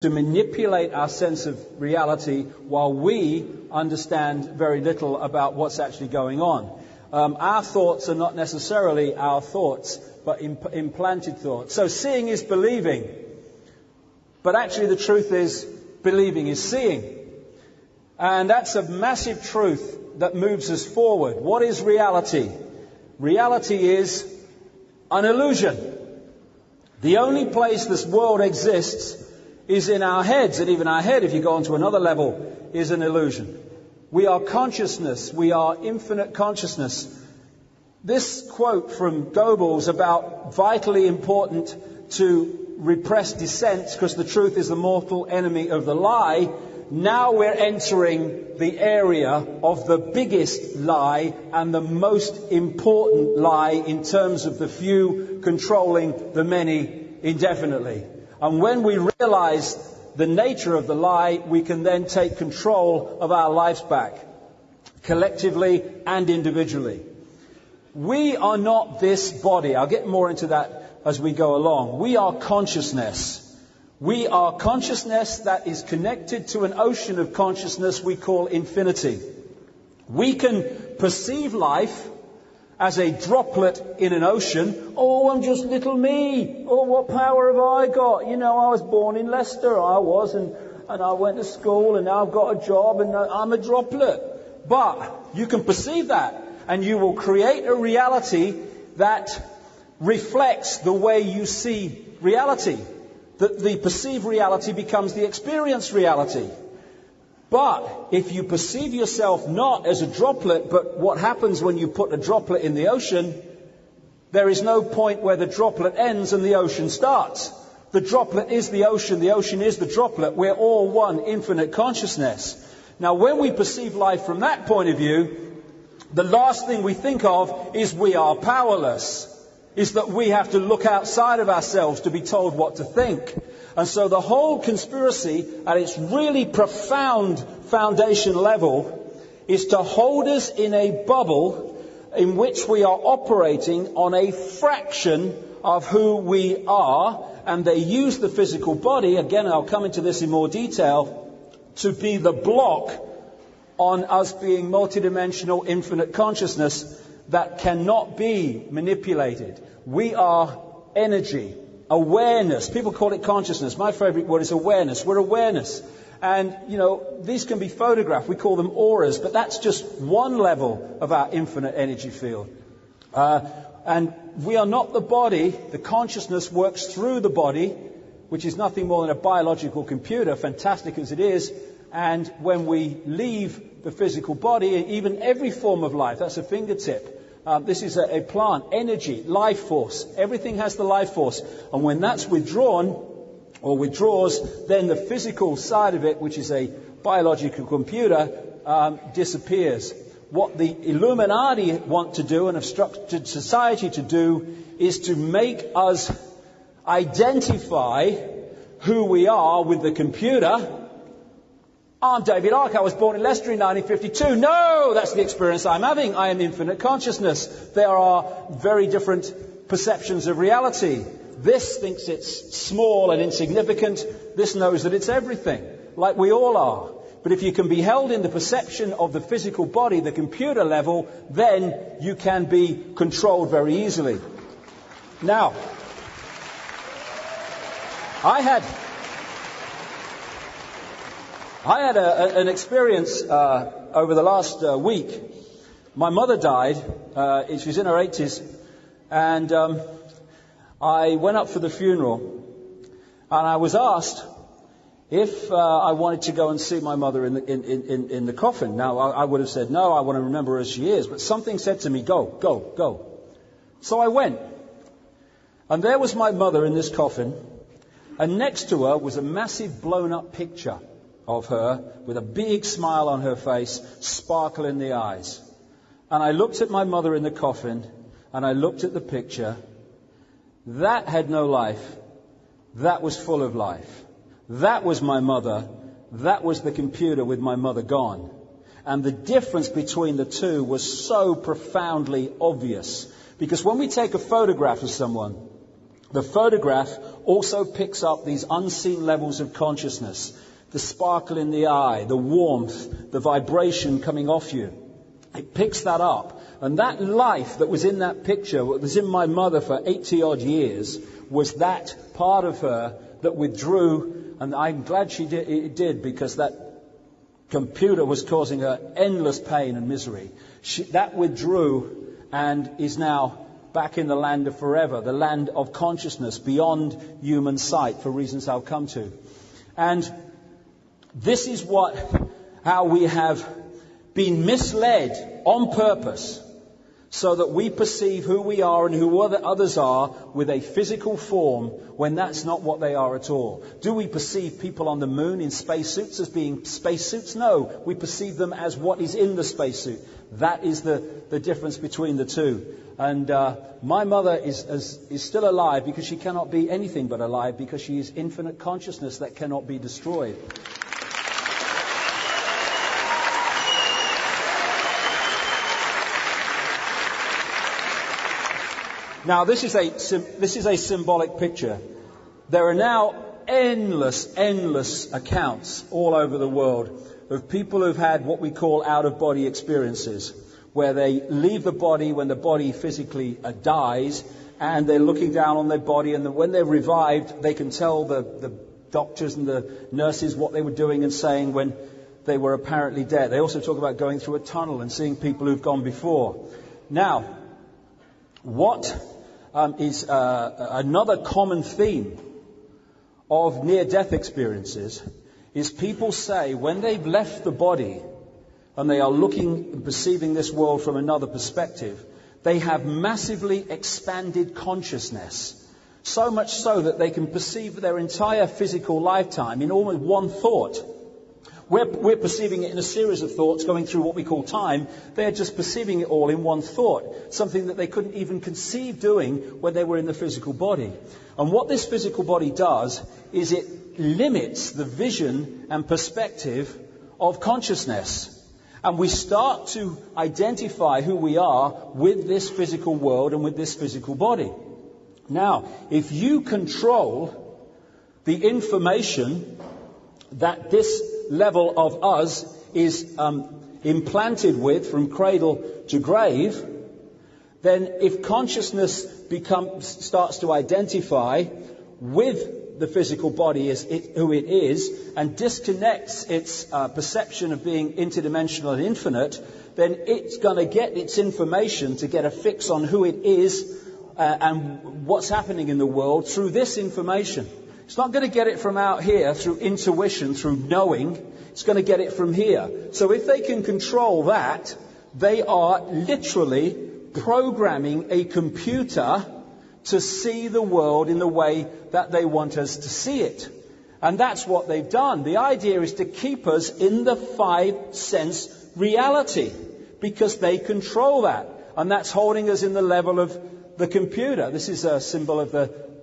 to manipulate our sense of reality while we understand very little about what's actually going on. Our thoughts are not necessarily our thoughts, but implanted thoughts. So seeing is believing. But actually the truth is, believing is seeing. And that's a massive truth that moves us forward. What is reality? Reality is an illusion. The only place this world exists is in our heads, and even our head, if you go on to another level, is an illusion. We are consciousness. We are infinite consciousness. This quote from Goebbels about vitally important to repress dissent, because the truth is the mortal enemy of the lie. Now we're entering the area of the biggest lie and the most important lie in terms of the few controlling the many indefinitely. And when we realize the nature of the lie, we can then take control of our lives back, collectively and individually. We are not this body. I'll get more into that as we go along. We are consciousness. We are consciousness that is connected to an ocean of consciousness we call infinity. We can perceive life as a droplet in an ocean. Oh, I'm just little me. Oh, what power have I got? You know, I was born in Leicester. I was, and I went to school, and now I've got a job, and I'm a droplet. But you can perceive that, and you will create a reality that reflects the way you see reality. That the perceived reality becomes the experienced reality. But if you perceive yourself not as a droplet, but what happens when you put a droplet in the ocean, there is no point where the droplet ends and the ocean starts. The droplet is the ocean is the droplet. We're all one infinite consciousness. Now, when we perceive life from that point of view, the last thing we think of is we are powerless. Is that we have to look outside of ourselves to be told what to think. And so the whole conspiracy at its really profound foundation level is to hold us in a bubble in which we are operating on a fraction of who we are. And they use the physical body, again I'll come into this in more detail, to be the block on us being multidimensional infinite consciousness that cannot be manipulated. We are energy, awareness. People call it consciousness. My favorite word is awareness. We're awareness. And, you know, these can be photographed. We call them auras, but that's just one level of our infinite energy field. And we are not the body. The consciousness works through the body, which is nothing more than a biological computer, fantastic as it is. And when we leave the physical body, even every form of life, that's a fingertip. This is a plant, energy, life force. Everything has the life force. And when that's withdrawn, or withdraws, then the physical side of it, which is a biological computer, disappears. What the Illuminati want to do and have structured society to do is to make us identify who we are with the computer. I'm David Icke. I was born in Leicester in 1952. No, that's the experience I'm having. I am infinite consciousness. There are very different perceptions of reality. This thinks it's small and insignificant. This knows that it's everything, like we all are. But if you can be held in the perception of the physical body, the computer level, then you can be controlled very easily. Now, I had an experience over the last week. My mother died. She was in her 80s. And I went up for the funeral. And I was asked if I wanted to go and see my mother in the coffin. Now, I would have said, no, I want to remember her as she is. But something said to me, go. So I went. And there was my mother in this coffin. And next to her was a massive blown-up picture of her with a big smile on her face, sparkle in the eyes. And I looked at my mother in the coffin, and I looked at the picture. That had no life. That was full of life. That was my mother. That was the computer with my mother gone. And the difference between the two was so profoundly obvious. Because when we take a photograph of someone, the photograph also picks up these unseen levels of consciousness. The sparkle in the eye, the warmth, the vibration coming off you. It picks that up. And that life that was in that picture, what was in my mother for 80 odd years, was that part of her that withdrew. And I'm glad it did, because that computer was causing her endless pain and misery. That withdrew and is now back in the land of forever, the land of consciousness beyond human sight, for reasons I'll come to. And this is how we have been misled on purpose, so that we perceive who we are and who others are with a physical form, when that's not what they are at all. Do we perceive people on the moon in spacesuits as being spacesuits? No, we perceive them as what is in the spacesuit. That is the difference between the two. And my mother is still alive, because she cannot be anything but alive, because she is infinite consciousness that cannot be destroyed. Now, this is a symbolic picture. There are now endless accounts all over the world of people who've had what we call out-of-body experiences, where they leave the body when the body physically dies, and they're looking down on their body, and when they're revived, they can tell the doctors and the nurses what they were doing and saying when they were apparently dead. They also talk about going through a tunnel and seeing people who've gone before. Now, what is another common theme of near-death experiences is people say when they've left the body and they are looking and perceiving this world from another perspective, they have massively expanded consciousness. So much so that they can perceive their entire physical lifetime in almost one thought. We're perceiving it in a series of thoughts going through what we call time. They're just perceiving it all in one thought, something that they couldn't even conceive doing when they were in the physical body. And what this physical body does is it limits the vision and perspective of consciousness. And we start to identify who we are with this physical world and with this physical body. Now, if you control the information that this level of us is implanted with from cradle to grave, then if consciousness starts to identify with the physical body as who it is, and disconnects its perception of being interdimensional and infinite, then it's going to get its information to get a fix on who it is and what's happening in the world through this information. It's not going to get it from out here through intuition, through knowing. It's going to get it from here. So if they can control that, they are literally programming a computer to see the world in the way that they want us to see it. And that's what they've done. The idea is to keep us in the 5-sense reality, because they control that. And that's holding us in the level of the computer. This is a symbol of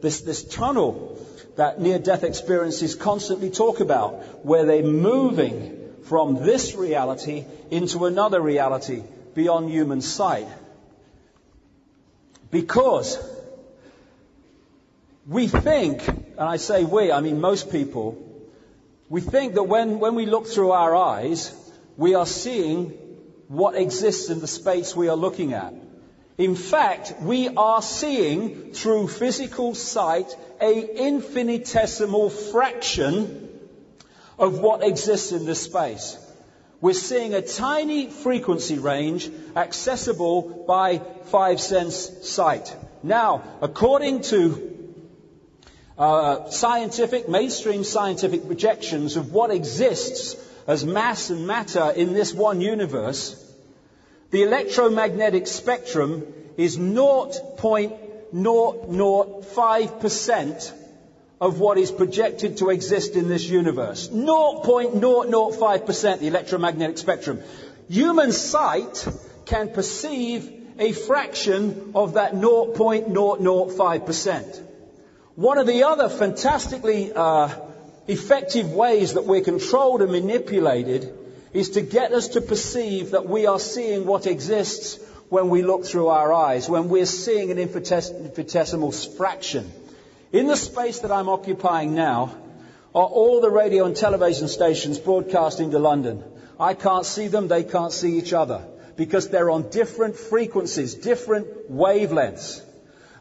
this tunnel that near-death experiences constantly talk about, where they're moving from this reality into another reality beyond human sight. Because we think, and I say we, I mean most people, we think that when we look through our eyes, we are seeing what exists in the space we are looking at. In fact, we are seeing through physical sight an infinitesimal fraction of what exists in this space. We're seeing a tiny frequency range accessible by 5-sense sight. Now, according to mainstream scientific projections of what exists as mass and matter in this one universe, the electromagnetic spectrum is 0.005% of what is projected to exist in this universe. 0.005%, the electromagnetic spectrum. Human sight can perceive a fraction of that 0.005%. One of the other fantastically effective ways that we're controlled and manipulated is to get us to perceive that we are seeing what exists when we look through our eyes, when we're seeing an infinitesimal fraction. In the space that I'm occupying now are all the radio and television stations broadcasting to London. I can't see them, they can't see each other, because they're on different frequencies, different wavelengths.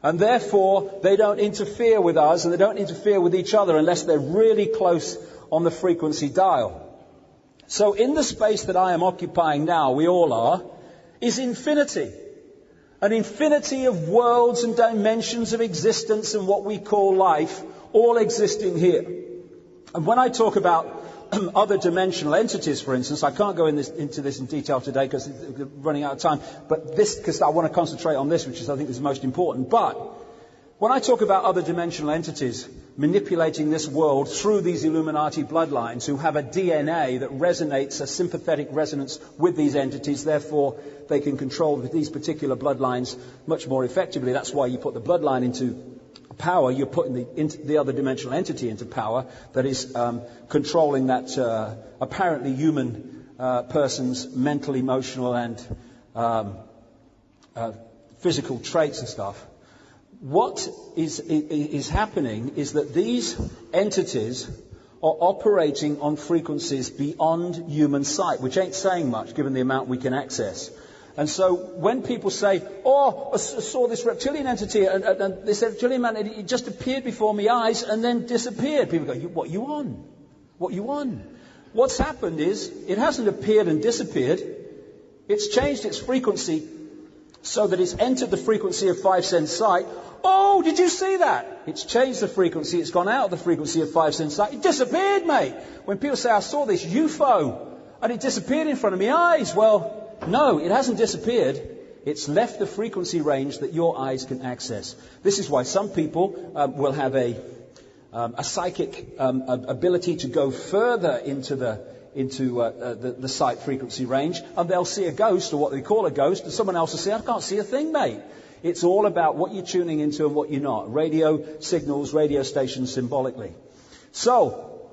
And therefore, they don't interfere with us, and they don't interfere with each other unless they're really close on the frequency dial. So in the space that I am occupying now, we all are, is infinity. An infinity of worlds and dimensions of existence and what we call life, all existing here. And when I talk about other dimensional entities, for instance, I can't go into this in detail today because we're running out of time, but because I want to concentrate on this, which is, I think, is most important. But when I talk about other dimensional entities manipulating this world through these Illuminati bloodlines who have a DNA that resonates, a sympathetic resonance with these entities, therefore they can control these particular bloodlines much more effectively. That's why you put the bloodline into power, you're putting the other dimensional entity into power that is controlling that apparently human person's mental, emotional and physical traits and stuff. What is happening is that these entities are operating on frequencies beyond human sight, which ain't saying much given the amount we can access. And so when people say, oh, I saw this reptilian entity, and this reptilian man, it just appeared before my eyes and then disappeared. People go, what you on? What you on? What's happened is, it hasn't appeared and disappeared. It's changed its frequency so that it's entered the frequency of 5 sense sight. Oh, did you see that? It's changed the frequency. It's gone out of the frequency of 5 sense sight. It disappeared, mate. When people say, I saw this UFO and it disappeared in front of my eyes. Well, no, it hasn't disappeared. It's left the frequency range that your eyes can access. This is why some people will have a psychic ability to go further into the sight frequency range, and they'll see a ghost, or what they call a ghost, and someone else will say, I can't see a thing, mate. It's all about what you're tuning into and what you're not. Radio signals, radio stations symbolically. So,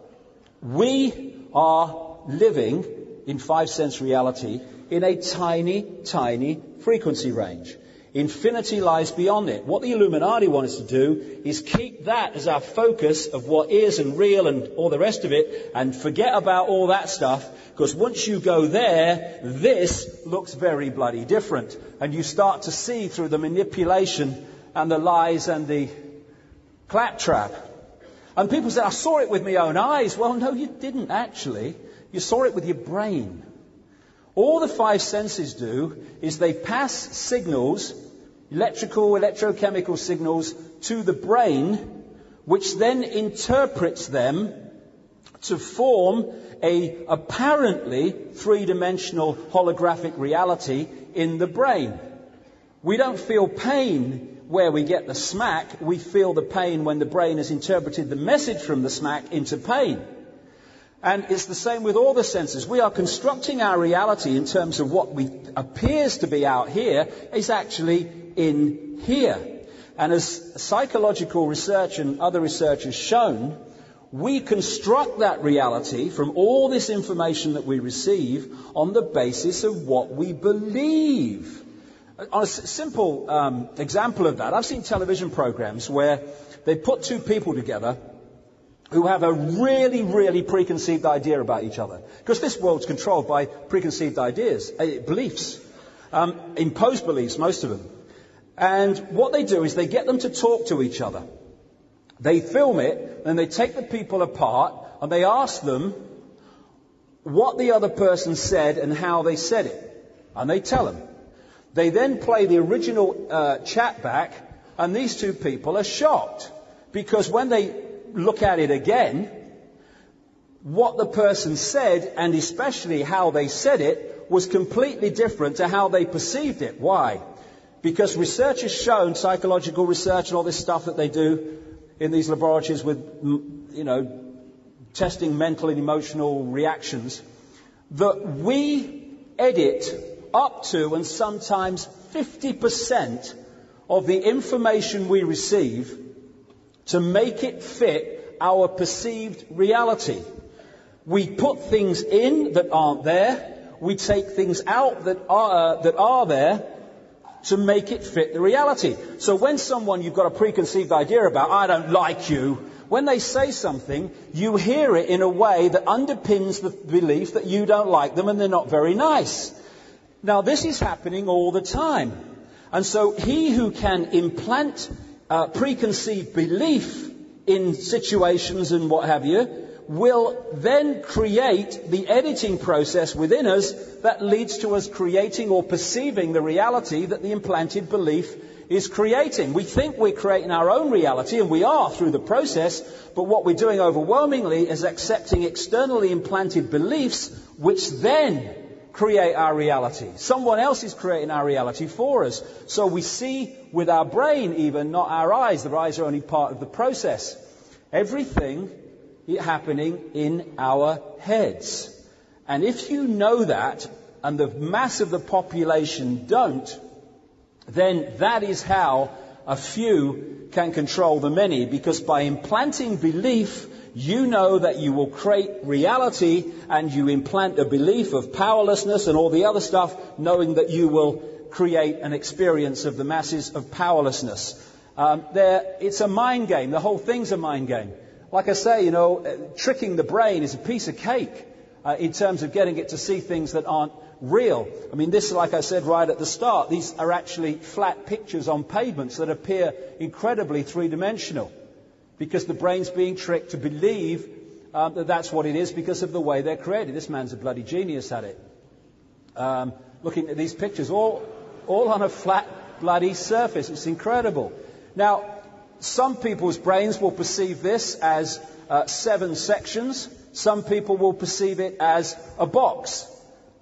we are living in 5 sense reality in a tiny, tiny frequency range. Infinity lies beyond it. What the Illuminati want us to do is keep that as our focus of what is and real and all the rest of it, and forget about all that stuff, because once you go there, this looks very bloody different. And you start to see through the manipulation and the lies and the claptrap. And people say, I saw it with my own eyes. Well, no, you didn't actually. You saw it with your brain. All the 5 senses do is they pass signals, electrical, electrochemical signals, to the brain, which then interprets them to form a apparently 3-dimensional holographic reality in the brain. We don't feel pain where we get the smack. We feel the pain when the brain has interpreted the message from the smack into pain. And it's the same with all the senses. We are constructing our reality in terms of what appears to be out here is actually in here. And as psychological research and other research has shown, we construct that reality from all this information that we receive on the basis of what we believe. On a simple example of that, I've seen television programs where they put 2 people together who have a really, really preconceived idea about each other. Because this world's controlled by preconceived ideas, beliefs, imposed beliefs, most of them. And what they do is they get them to talk to each other. They film it, and they take the people apart, and they ask them what the other person said and how they said it. And they tell them. They then play the original chat back, and these 2 people are shocked. Because when they look at it again, what the person said, and especially how they said it, was completely different to how they perceived it. Why? Because research has shown, psychological research and all this stuff that they do in these laboratories with, testing mental and emotional reactions, that we edit up to and sometimes 50% of the information we receive to make it fit our perceived reality. We put things in that aren't there. We take things out that are there. to make it fit the reality. So when someone you've got a preconceived idea about, I don't like you, when they say something, you hear it in a way that underpins the belief that you don't like them and they're not very nice. Now, this is happening all the time. And so he who can implant preconceived belief in situations and what have you will then create the editing process within us that leads to us creating or perceiving the reality that the implanted belief is creating. We think we're creating our own reality, and we are through the process, but what we're doing overwhelmingly is accepting externally implanted beliefs which then create our reality. Someone else is creating our reality for us. So we see with our brain even, not our eyes. The eyes are only part of the process. Everything happening in our heads. And if you know that, and the mass of the population don't, then that is how a few can control the many. Because by implanting belief, you know that you will create reality, and you implant a belief of powerlessness and all the other stuff, knowing that you will create an experience of the masses of powerlessness. It's a mind game. The whole thing's a mind game. Like I say, tricking the brain is a piece of cake in terms of getting it to see things that aren't real. I mean, this, like I said right at the start, these are actually flat pictures on pavements that appear incredibly three-dimensional because the brain's being tricked to believe that that's what it is because of the way they're created. This man's a bloody genius at it. Looking at these pictures, all on a flat, bloody surface. It's incredible. Now, some people's brains will perceive this as 7 sections. Some people will perceive it as a box.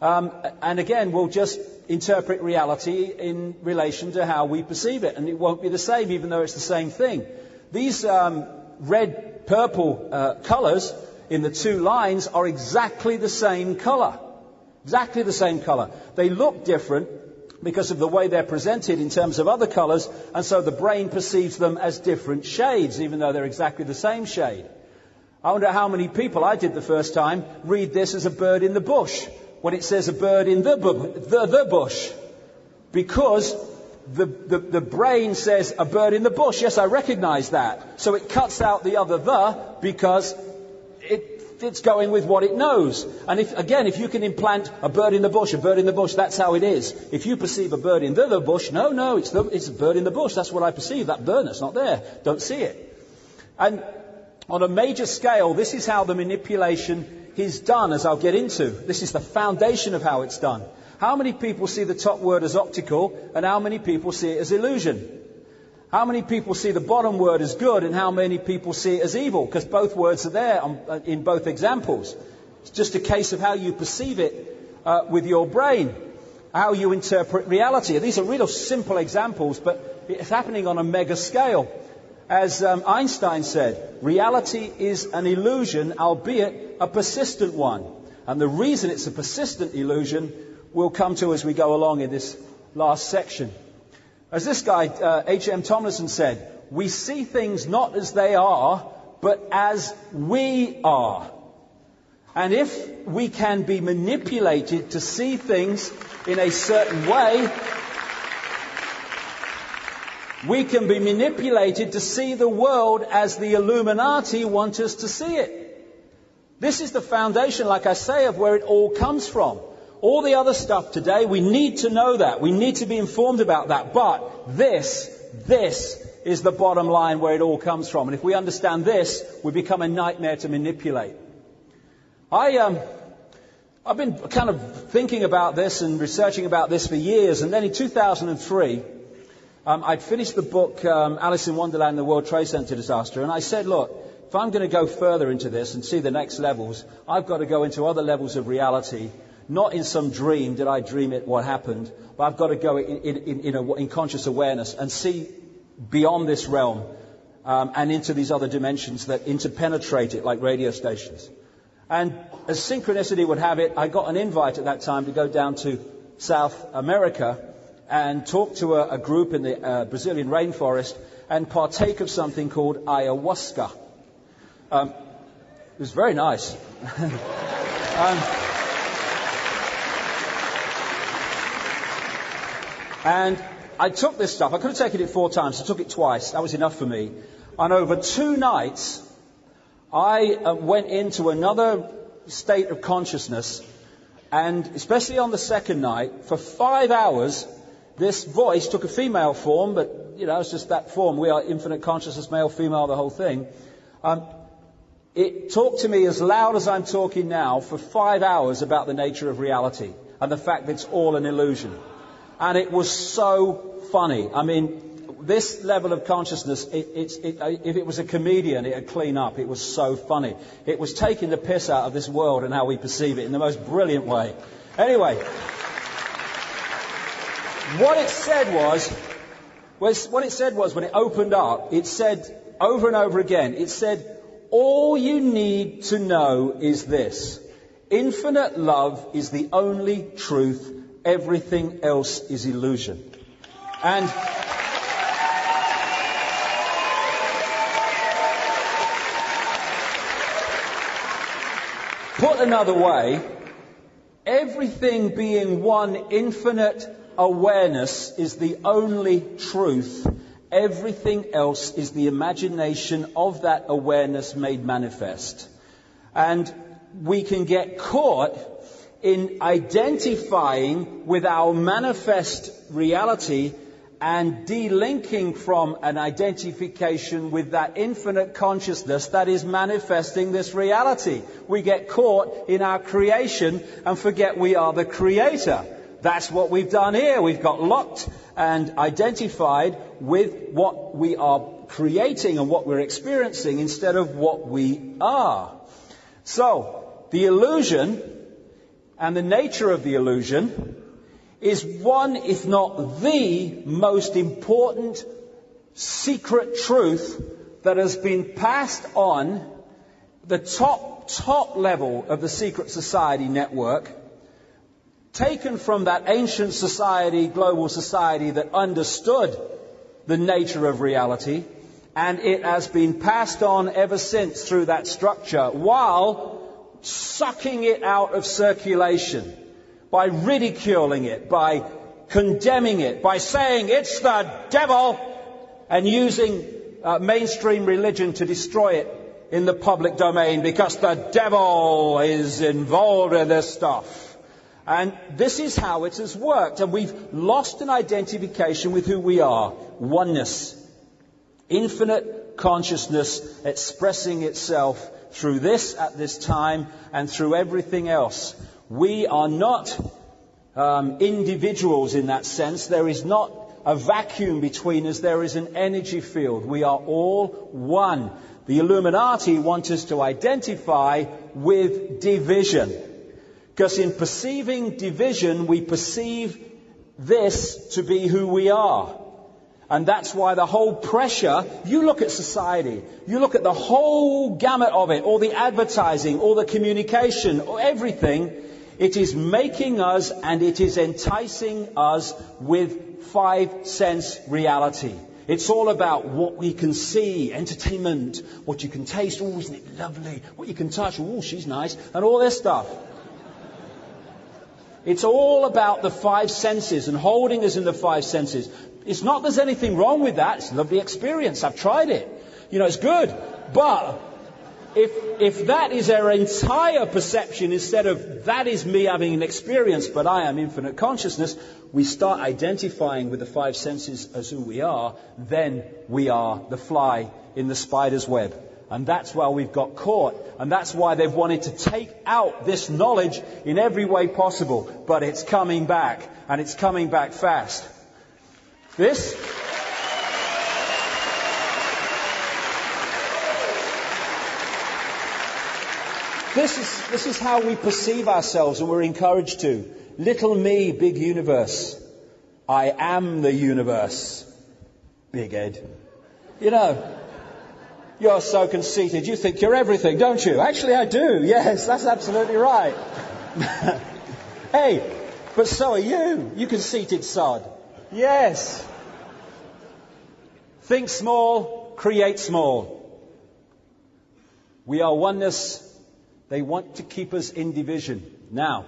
And again, we'll just interpret reality in relation to how we perceive it. And it won't be the same, even though it's the same thing. These red-purple colours in the 2 lines are exactly the same colour. Exactly the same colour. They look different because of the way they're presented in terms of other colours, and so the brain perceives them as different shades, even though they're exactly the same shade. I wonder how many people, I did the first time, read this as a bird in the bush, when it says a bird in the bush. Because the brain says a bird in the bush. Yes, I recognise that. So it cuts out the other because it's going with what it knows. And if you can implant a bird in the bush, that's how it is. If you perceive a bird in the bush, no, it's a bird in the bush. That's what I perceive. That bird that's not there. Don't see it. And on a major scale, this is how the manipulation is done, as I'll get into. This is the foundation of how it's done. How many people see the top word as optical, and how many people see it as illusion? How many people see the bottom word as good, and how many people see it as evil? Because both words are there in both examples. It's just a case of how you perceive it with your brain, how you interpret reality. These are real simple examples, but it's happening on a mega scale. As Einstein said, reality is an illusion, albeit a persistent one. And the reason it's a persistent illusion will come to as we go along in this last section. As this guy, H.M. Tomlinson, said, we see things not as they are, but as we are. And if we can be manipulated to see things in a certain way, we can be manipulated to see the world as the Illuminati want us to see it. This is the foundation, like I say, of where it all comes from. All the other stuff today, we need to know that. We need to be informed about that. But this is the bottom line where it all comes from. And if we understand this, we become a nightmare to manipulate. I've been kind of thinking about this and researching about this for years. And then in 2003, I'd finished the book Alice in Wonderland and the World Trade Center disaster. And I said, look, if I'm going to go further into this and see the next levels, I've got to go into other levels of reality. Not in some dream, did I dream it, what happened, but I've got to go in conscious awareness and see beyond this realm and into these other dimensions that interpenetrate it like radio stations. And as synchronicity would have it, I got an invite at that time to go down to South America and talk to a group in the Brazilian rainforest and partake of something called ayahuasca. It was very nice. And I took this stuff. I could have taken it 4 times. I took it twice. That was enough for me. And over 2 nights, I went into another state of consciousness. And especially on the second night, for 5 hours, this voice took a female form, but, it's just that form. We are infinite consciousness, male, female, the whole thing. It talked to me as loud as I'm talking now for 5 hours about the nature of reality and the fact that it's all an illusion. And it was so funny. I mean, this level of consciousness, if it was a comedian, it'd clean up. It was so funny. It was taking the piss out of this world and how we perceive it in the most brilliant way. Anyway, what it said was when it opened up, it said over and over again, it said, all you need to know is this. Infinite love is the only truth. Everything else is illusion. And put another way, everything being one infinite awareness is the only truth. Everything else is the imagination of that awareness made manifest. And we can get caught in identifying with our manifest reality and delinking from an identification with that infinite consciousness that is manifesting this reality. We get caught in our creation and forget we are the creator. That's what we've done here. We've got locked and identified with what we are creating and what we're experiencing instead of what we are. So, the illusion and the nature of the illusion is one, if not the most important secret truth that has been passed on the top level of the secret society network, taken from that ancient society, global society that understood the nature of reality, and it has been passed on ever since through that structure, while sucking it out of circulation, by ridiculing it, by condemning it, by saying it's the devil, and using mainstream religion to destroy it in the public domain because the devil is involved in this stuff. And this is how it has worked. And we've lost an identification with who we are. Oneness. Infinite consciousness expressing itself through this at this time and through everything else. We are not individuals in that sense. There is not a vacuum between us. There is an energy field. We are all one. The Illuminati want us to identify with division. Because in perceiving division, we perceive this to be who we are. And that's why the whole pressure, you look at society, you look at the whole gamut of it, all the advertising, all the communication, everything, it is making us and it is enticing us with 5 sense reality. It's all about what we can see, entertainment, what you can taste, oh, isn't it lovely, what you can touch, oh, she's nice, and all this stuff. It's all about the 5 senses and holding us in the 5 senses. It's not there's anything wrong with that. It's a lovely experience. I've tried it. It's good. But if that is our entire perception instead of that is me having an experience but I am infinite consciousness, we start identifying with the 5 senses as who we are, then we are the fly in the spider's web. And that's why we've got caught. And that's why they've wanted to take out this knowledge in every way possible. But it's coming back. And it's coming back fast. This is how we perceive ourselves, and we're encouraged to. Little me, big universe. I am the universe. Big Ed. You're so conceited. You think you're everything, don't you? Actually, I do. Yes, that's absolutely right. Hey, but so are you. You conceited sod. Yes. Think small, create small. We are oneness. They want to keep us in division. Now,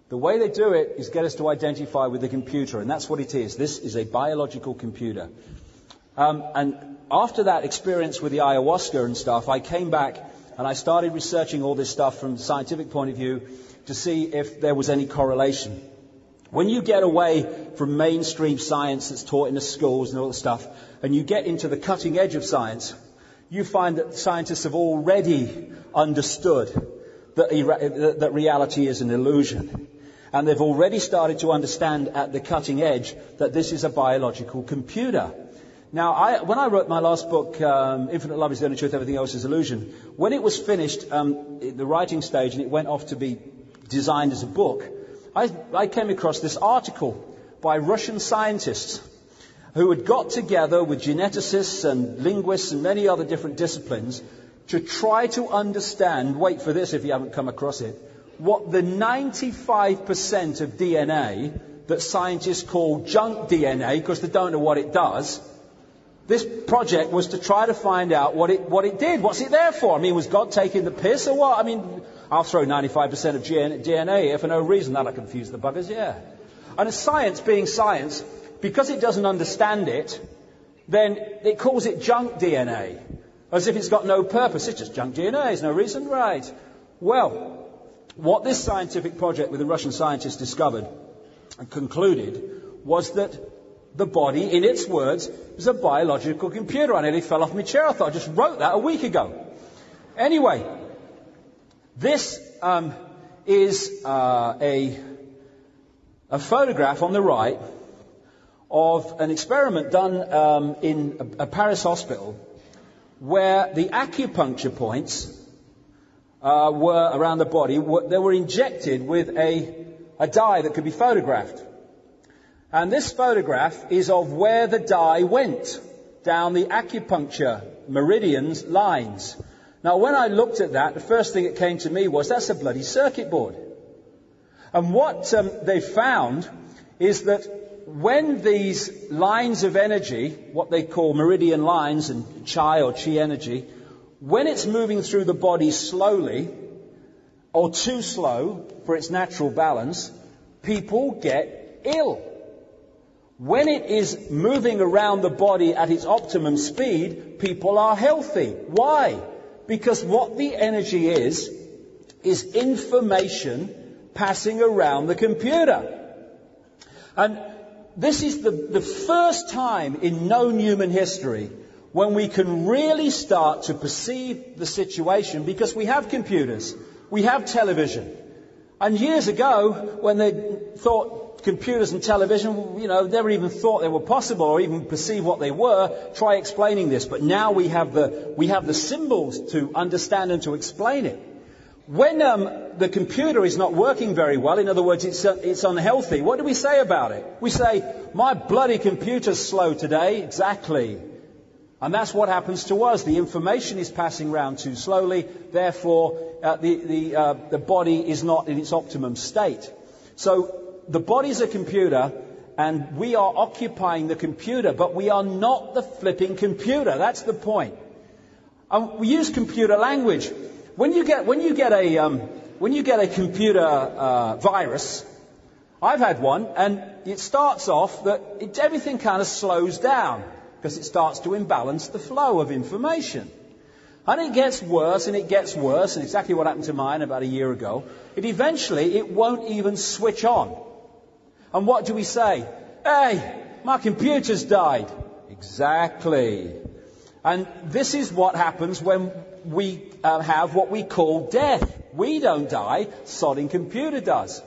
The way they do it is get us to identify with the computer, and that's what it is. This is a biological computer. And after that experience with the ayahuasca and stuff, I came back and I started researching all this stuff from a scientific point of view to see if there was any correlation. When you get away from mainstream science that's taught in the schools and all the stuff, and you get into the cutting edge of science, you find that scientists have already understood that reality is an illusion. And they've already started to understand at the cutting edge that this is a biological computer. Now, when I wrote my last book, Infinite Love is the Only Truth, Everything Else is Illusion, when it was finished, the writing stage, and it went off to be designed as a book, I came across this article by Russian scientists who had got together with geneticists and linguists and many other different disciplines to try to understand, wait for this if you haven't come across it, what the 95% of DNA that scientists call junk DNA, because they don't know what it does. This project was to try to find out what it did. What's it there for? I mean, was God taking the piss or what? I mean, I'll throw 95% of DNA here for no reason. That'll confuse the buggers, yeah. And science being science, because it doesn't understand it, then it calls it junk DNA, as if it's got no purpose. It's just junk DNA. There's no reason, right? Well, what this scientific project with the Russian scientists discovered and concluded was that the body, in its words, is a biological computer. I nearly fell off my chair. I thought I just wrote that a week ago. Anyway, this is a photograph on the right of an experiment done in a Paris hospital where the acupuncture points were around the body. They were injected with a dye that could be photographed. And this photograph is of where the dye went down the acupuncture meridians lines. Now, when I looked at that, the first thing that came to me was that's a bloody circuit board. And what they found is that when these lines of energy, what they call meridian lines and chi or chi energy, when it's moving through the body slowly or too slow for its natural balance, people get ill. When it is moving around the body at its optimum speed, people are healthy. Why? Because what the energy is information passing around the computer. And this is the first time in known human history when we can really start to perceive the situation, because we have computers, we have television. And years ago, when they thought computers and television, never even thought they were possible or even perceive what they were, try explaining this. But now we have the symbols to understand and to explain it. When the computer is not working very well, in other words, it's unhealthy, what do we say about it? We say, my bloody computer's slow today. Exactly. And that's what happens to us. The information is passing around too slowly. Therefore, the body is not in its optimum state. So the body's a computer, and we are occupying the computer, but we are not the flipping computer. That's the point. We use computer language. When you get a computer virus, I've had one, and it starts off that everything kind of slows down because it starts to imbalance the flow of information. And it gets worse, and it gets worse, and exactly what happened to mine about a year ago. It won't even switch on. And what do we say? Hey, my computer's died. Exactly. And this is what happens when we have what we call death. We don't die, sodding computer does.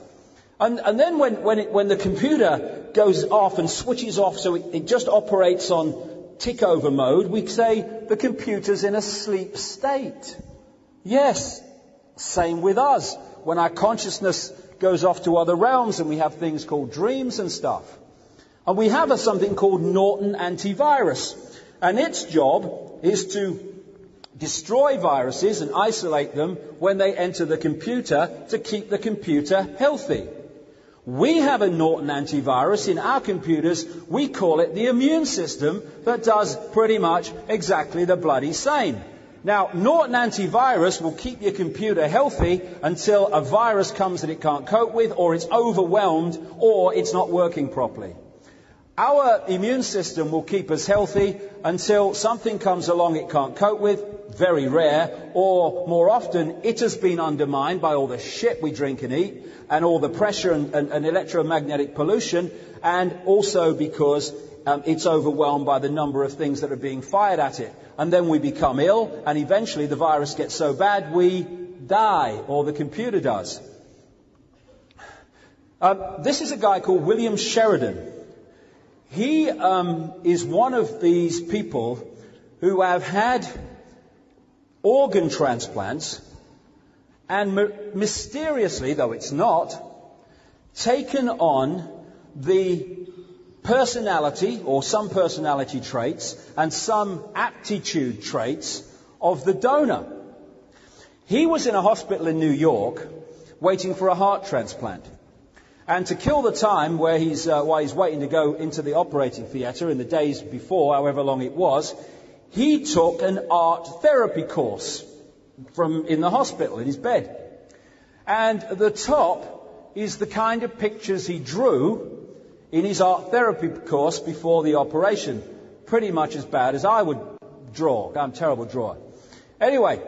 And then when the computer goes off and switches off so it just operates on tick over mode, we say the computer's in a sleep state. Yes, same with us. When our consciousness goes off to other realms and we have things called dreams and stuff. And we have something called Norton antivirus. And its job is to destroy viruses and isolate them when they enter the computer to keep the computer healthy. We have a Norton antivirus in our computers. We call it the immune system, that does pretty much exactly the bloody same. Now, Norton antivirus will keep your computer healthy until a virus comes that it can't cope with, or it's overwhelmed, or it's not working properly. Our immune system will keep us healthy until something comes along it can't cope with, very rare, or more often it has been undermined by all the shit we drink and eat, and all the pressure and electromagnetic pollution, and also because it's overwhelmed by the number of things that are being fired at it. And then we become ill, and eventually the virus gets so bad we die, or the computer does. This is a guy called William Sheridan. He is one of these people who have had organ transplants and mysteriously, though it's not, taken on the personality or some personality traits and some aptitude traits of the donor. He was in a hospital in New York waiting for a heart transplant. And to kill the time while he's waiting to go into the operating theatre in the days before, however long it was, he took an art therapy course in the hospital, in his bed. And the top is the kind of pictures he drew in his art therapy course before the operation. Pretty much as bad as I would draw. I'm a terrible drawer. Anyway,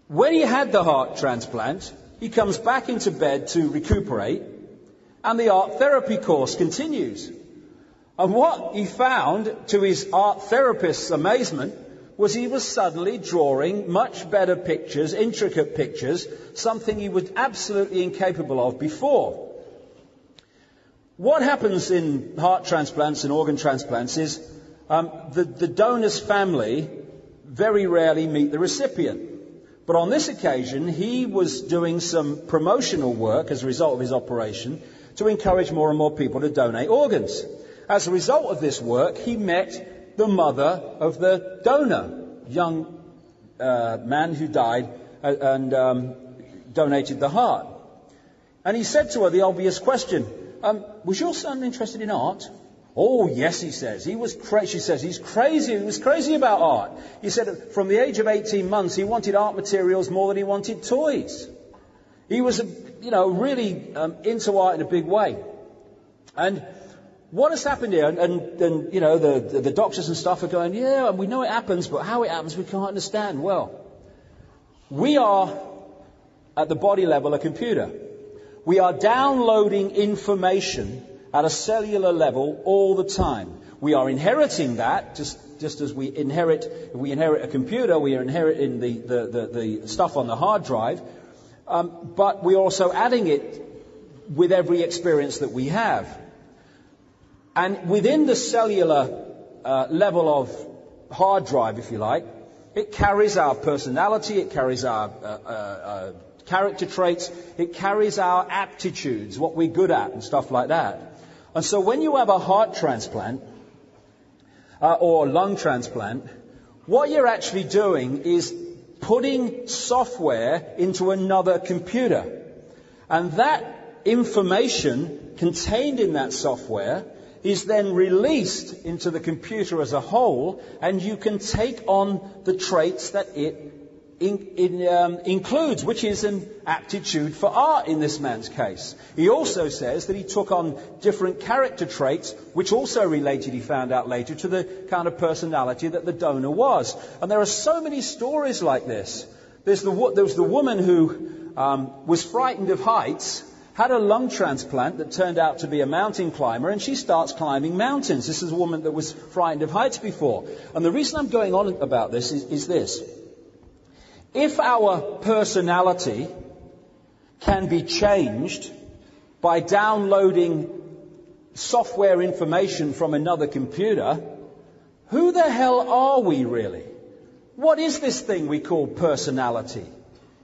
when he had the heart transplant, he comes back into bed to recuperate, and the art therapy course continues. And what he found, to his art therapist's amazement, was he was suddenly drawing much better pictures, intricate pictures, something he was absolutely incapable of before. What happens in heart transplants and organ transplants is the donor's family very rarely meet the recipient. But on this occasion, he was doing some promotional work as a result of his operation to encourage more and more people to donate organs. As a result of this work, he met the mother of the donor, young man who died and donated the heart. And he said to her the obvious question, was your son interested in art? Oh, yes, he says. She says, he's crazy. He was crazy about art. He said from the age of 18 months, he wanted art materials more than he wanted toys. He was, really into art in a big way. And what has happened here, and the doctors and stuff are going, yeah, and we know it happens, but how it happens we can't understand. Well, we are, at the body level, a computer. We are downloading information at a cellular level all the time. We are inheriting that, just as we inherit a computer, we are inheriting the stuff on the hard drive, but we're also adding it with every experience that we have. And within the cellular level of hard drive, if you like, it carries our personality, it carries our character traits, it carries our aptitudes, what we're good at and stuff like that. And so when you have a heart transplant or lung transplant, what you're actually doing is putting software into another computer. And that information contained in that software is then released into the computer as a whole, and you can take on the traits that it includes, which is an aptitude for art in this man's case. He also says that he took on different character traits, which also related, he found out later, to the kind of personality that the donor was. And there are so many stories like this. There was the woman who was frightened of heights, had a lung transplant that turned out to be a mountain climber, and she starts climbing mountains. This is a woman that was frightened of heights before. And the reason I'm going on about this is this. If our personality can be changed by downloading software information from another computer, who the hell are we really? What is this thing we call personality?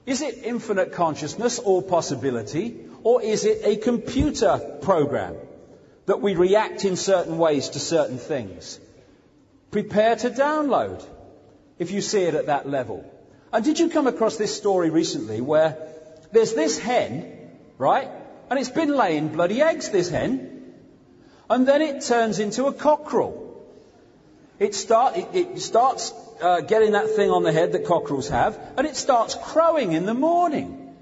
Is it infinite consciousness or possibility, or is it a computer program that we react in certain ways to certain things? Prepare to download if you see it at that level. And did you come across this story recently where there's this hen, right? And it's been laying bloody eggs, this hen. And then it turns into a cockerel. It starts getting that thing on the head that cockerels have, and it starts crowing in the morning.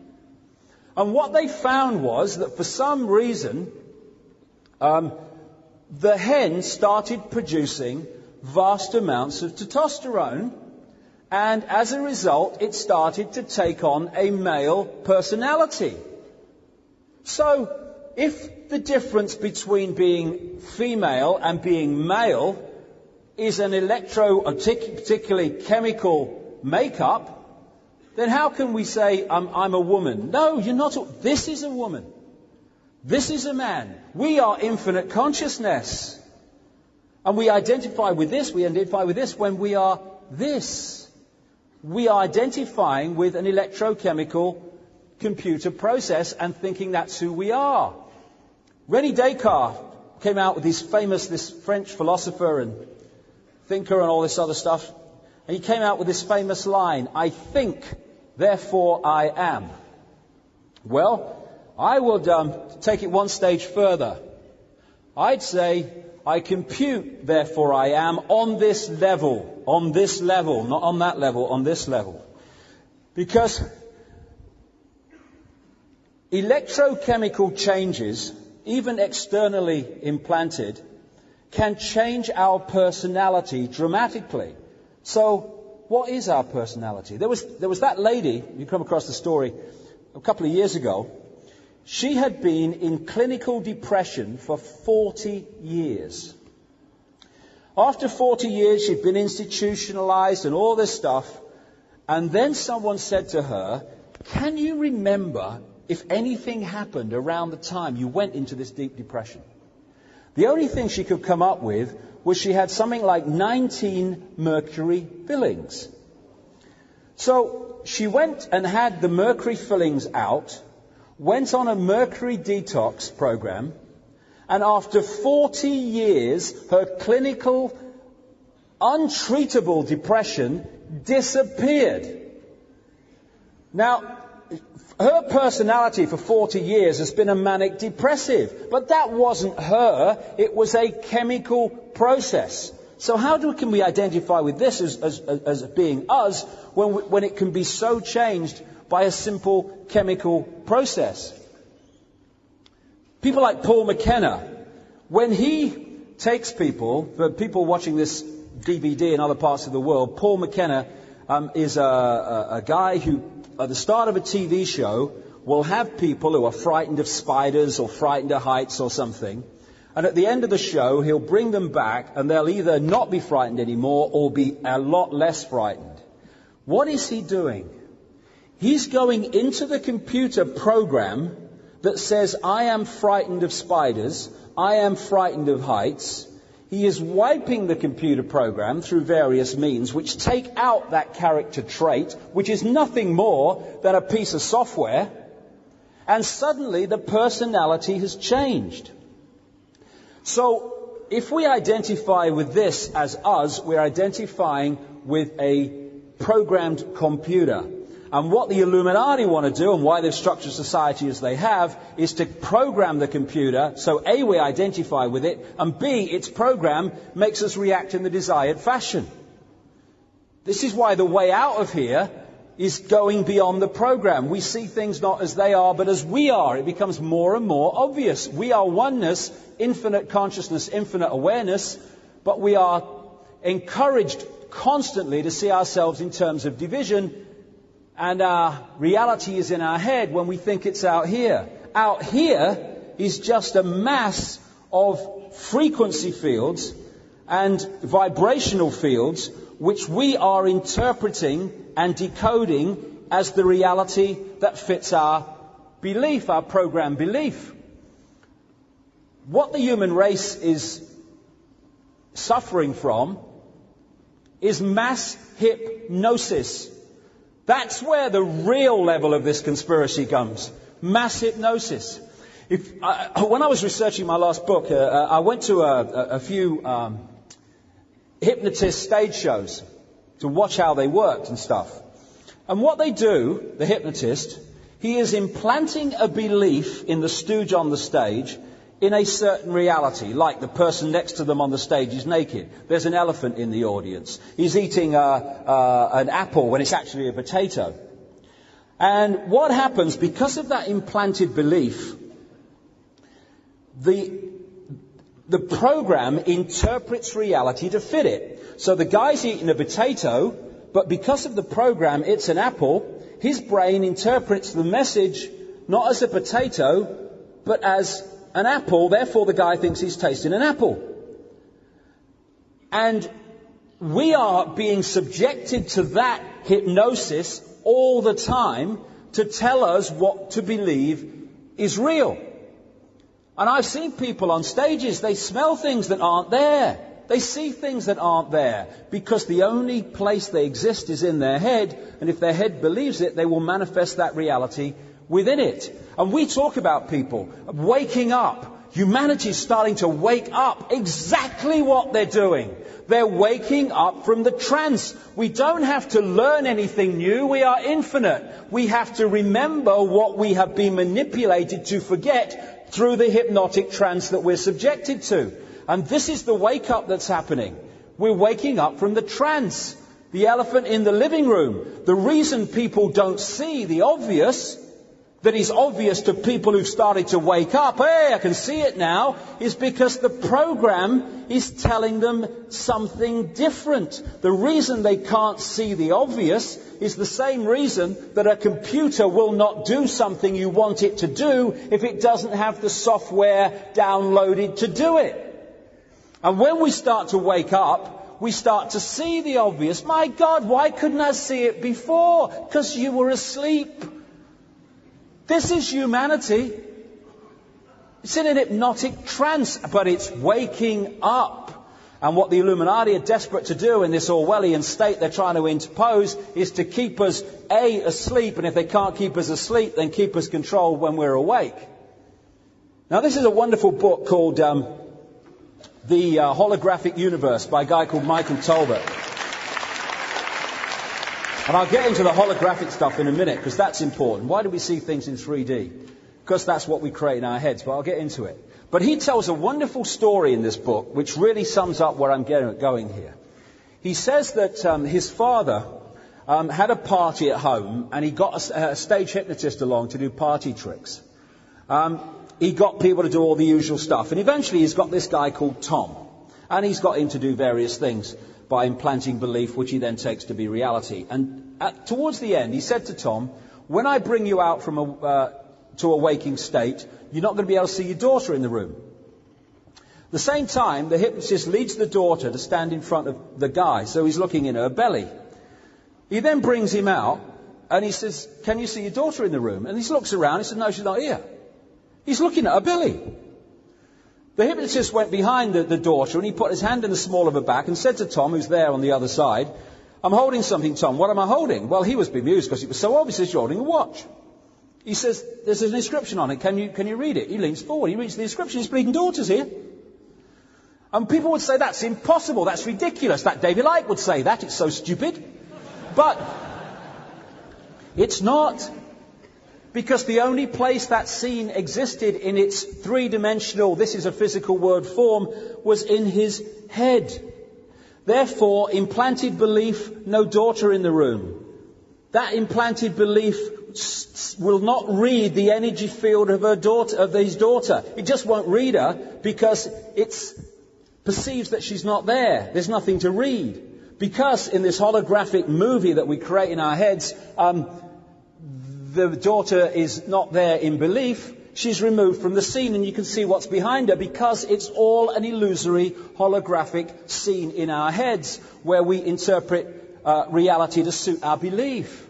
And what they found was that for some reason, the hen started producing vast amounts of testosterone, and as a result, it started to take on a male personality. So, if the difference between being female and being male is an particularly chemical makeup, then how can we say, I'm a woman? No, you're not. This is a woman. This is a man. We are infinite consciousness. And we identify with this when we are this. We are identifying with an electrochemical computer process and thinking that's who we are. René Descartes came out with this French philosopher and thinker and all this other stuff. And he came out with this famous line, I think, therefore I am. Well, I would take it one stage further. I'd say, I compute, therefore I am, on this level, not on that level, on this level. Because electrochemical changes, even externally implanted, can change our personality dramatically. So, what is our personality? There was that lady, you come across the story, a couple of years ago. She had been in clinical depression for 40 years. After 40 years, she'd been institutionalized and all this stuff. And then someone said to her, can you remember if anything happened around the time you went into this deep depression? The only thing she could come up with was she had something like 19 mercury fillings. So she went and had the mercury fillings out, went on a mercury detox program, and after 40 years, her clinical, untreatable depression disappeared. Now, her personality for 40 years has been a manic depressive, but that wasn't her, it was a chemical process. So how can we identify with this as being us when it can be so changed by a simple chemical process? People like Paul McKenna, when he takes people, for people watching this DVD in other parts of the world, Paul McKenna is a guy who, at the start of a TV show, will have people who are frightened of spiders or frightened of heights or something. And at the end of the show, he'll bring them back and they'll either not be frightened anymore or be a lot less frightened. What is he doing? He's going into the computer program that says, I am frightened of spiders, I am frightened of heights. He is wiping the computer program through various means which take out that character trait, which is nothing more than a piece of software, and suddenly the personality has changed. So, if we identify with this as us, we're identifying with a programmed computer. And what the Illuminati want to do, and why they've structured society as they have, is to program the computer, so A, we identify with it, and B, its program makes us react in the desired fashion. This is why the way out of here is going beyond the program. We see things not as they are, but as we are. It becomes more and more obvious. We are oneness, infinite consciousness, infinite awareness, but we are encouraged constantly to see ourselves in terms of division. And our reality is in our head when we think it's out here. Out here is just a mass of frequency fields and vibrational fields which we are interpreting and decoding as the reality that fits our belief, our programmed belief. What the human race is suffering from is mass hypnosis. That's where the real level of this conspiracy comes. Mass hypnosis. When I was researching my last book, I went to a few hypnotist stage shows to watch how they worked and stuff. And what they do, the hypnotist, he is implanting a belief in the stooge on the stage in a certain reality, like the person next to them on the stage is naked. There's an elephant in the audience. He's eating an apple when it's actually a potato. And what happens, because of that implanted belief, the program interprets reality to fit it. So the guy's eating a potato, but because of the program, it's an apple. His brain interprets the message not as a potato, but as an apple. Therefore, the guy thinks he's tasting an apple. And we are being subjected to that hypnosis all the time to tell us what to believe is real. And I've seen people on stages, they smell things that aren't there. They see things that aren't there because the only place they exist is in their head, and if their head believes it, they will manifest that reality within it. And we talk about people waking up. Humanity is starting to wake up. Exactly what they're doing. They're waking up from the trance. We don't have to learn anything new. We are infinite. We have to remember what we have been manipulated to forget through the hypnotic trance that we're subjected to. And this is the wake up that's happening. We're waking up from the trance. The elephant in the living room. The reason people don't see the obvious, that is obvious to people who've started to wake up, hey, I can see it now, is because the program is telling them something different. The reason they can't see the obvious is the same reason that a computer will not do something you want it to do if it doesn't have the software downloaded to do it. And when we start to wake up, we start to see the obvious. My God, why couldn't I see it before? Because you were asleep. This is humanity. It's in an hypnotic trance, but it's waking up. And what the Illuminati are desperate to do in this Orwellian state they're trying to impose is to keep us, A, asleep, and if they can't keep us asleep, then keep us controlled when we're awake. Now, this is a wonderful book called The Holographic Universe by a guy called Michael Tolbert. And I'll get into the holographic stuff in a minute, because that's important. Why do we see things in 3D? Because that's what we create in our heads, but I'll get into it. But he tells a wonderful story in this book, which really sums up where I'm going here. He says that his father had a party at home, and he got a stage hypnotist along to do party tricks. He got people to do all the usual stuff, and eventually he's got this guy called Tom, and he's got him to do various things by implanting belief, which he then takes to be reality. And towards the end, he said to Tom, when I bring you out from to a waking state, you're not going to be able to see your daughter in the room. At the same time, the hypnotist leads the daughter to stand in front of the guy, so he's looking in her belly. He then brings him out, and he says, can you see your daughter in the room? And he looks around, he says, no, she's not here. He's looking at her belly. The hypnotist went behind the daughter, and he put his hand in the small of her back and said to Tom, who's there on the other side, I'm holding something, Tom. What am I holding? Well, he was bemused because it was so obvious. He's holding a watch. He says, there's an inscription on it. Can you read it? He leans forward. He reads the inscription. His bleeding daughter's here. And people would say, that's impossible. That's ridiculous. That David Icke would say that. It's so stupid. But it's not. Because the only place that scene existed in its three-dimensional, this is a physical word form, was in his head. Therefore, implanted belief, no daughter in the room. That implanted belief will not read the energy field of his daughter. It just won't read her because it perceives that she's not there. There's nothing to read. Because in this holographic movie that we create in our heads, the daughter is not there in belief. She's removed from the scene, and you can see what's behind her because it's all an illusory holographic scene in our heads where we interpret reality to suit our belief.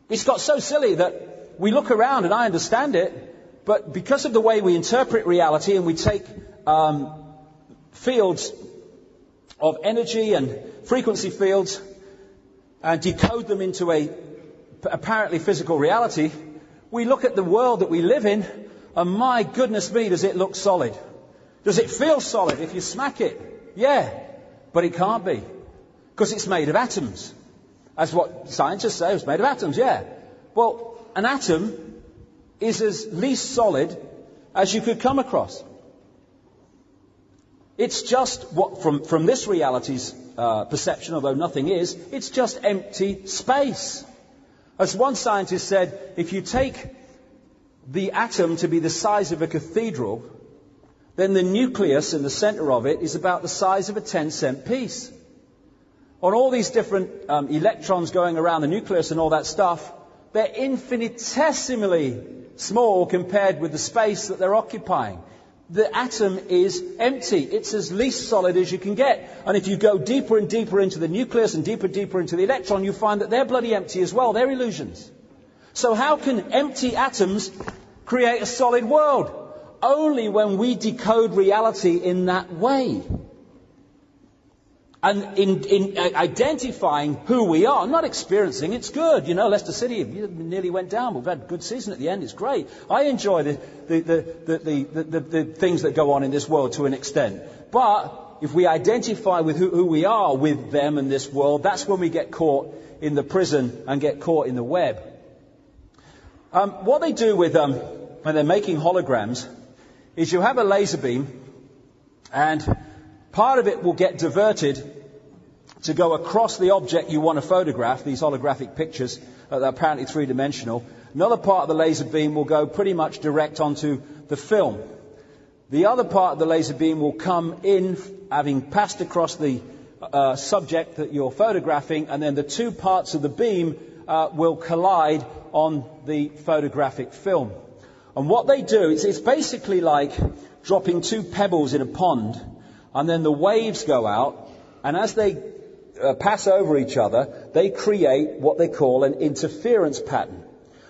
It's got so silly that we look around, and I understand it, but because of the way we interpret reality and we take fields of energy and frequency fields and decode them into a apparently physical reality, we look at the world that we live in, and my goodness me, does it look solid? Does it feel solid if you smack it? Yeah, but it can't be, because it's made of atoms. That's what scientists say, it's made of atoms, yeah. Well, an atom is as least solid as you could come across. It's just what, from this reality's perception, although nothing is, it's just empty space. As one scientist said, if you take the atom to be the size of a cathedral, then the nucleus in the center of it is about the size of a 10-cent piece. On all these different electrons going around the nucleus and all that stuff, they're infinitesimally small compared with the space that they're occupying. The atom is empty. It's as least solid as you can get. And if you go deeper and deeper into the nucleus and deeper and deeper into the electron, you find that they're bloody empty as well. They're illusions. So how can empty atoms create a solid world? Only when we decode reality in that way. And in identifying who we are, not experiencing, it's good. You know, Leicester City nearly went down. We've had a good season at the end. It's great. I enjoy the things that go on in this world to an extent. But if we identify with who we are with them and this world, that's when we get caught in the prison and get caught in the web. What they do with when they're making holograms is you have a laser beam, and part of it will get diverted to go across the object you want to photograph, these holographic pictures that are apparently three-dimensional. Another part of the laser beam will go pretty much direct onto the film. The other part of the laser beam will come in, having passed across the subject that you're photographing, and then the two parts of the beam will collide on the photographic film. And what they do, it's basically like dropping two pebbles in a pond, and then the waves go out, and as they pass over each other, they create what they call an interference pattern,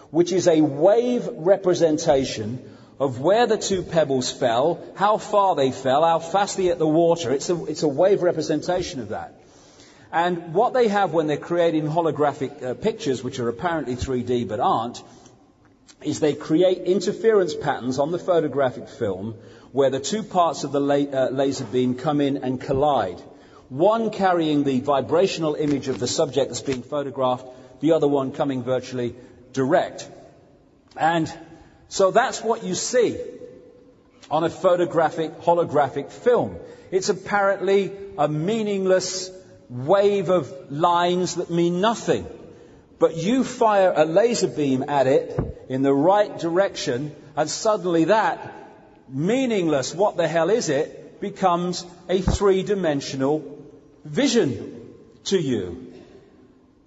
which is a wave representation of where the two pebbles fell, how far they fell, how fast they hit the water. It's a wave representation of that. And what they have when they're creating holographic pictures, which are apparently 3D but aren't, is they create interference patterns on the photographic film where the two parts of the laser beam come in and collide. One carrying the vibrational image of the subject that's being photographed, the other one coming virtually direct. And so that's what you see on a holographic film. It's apparently a meaningless wave of lines that mean nothing. But you fire a laser beam at it in the right direction, and suddenly that meaningless, what the hell is it, becomes a three-dimensional vision to you.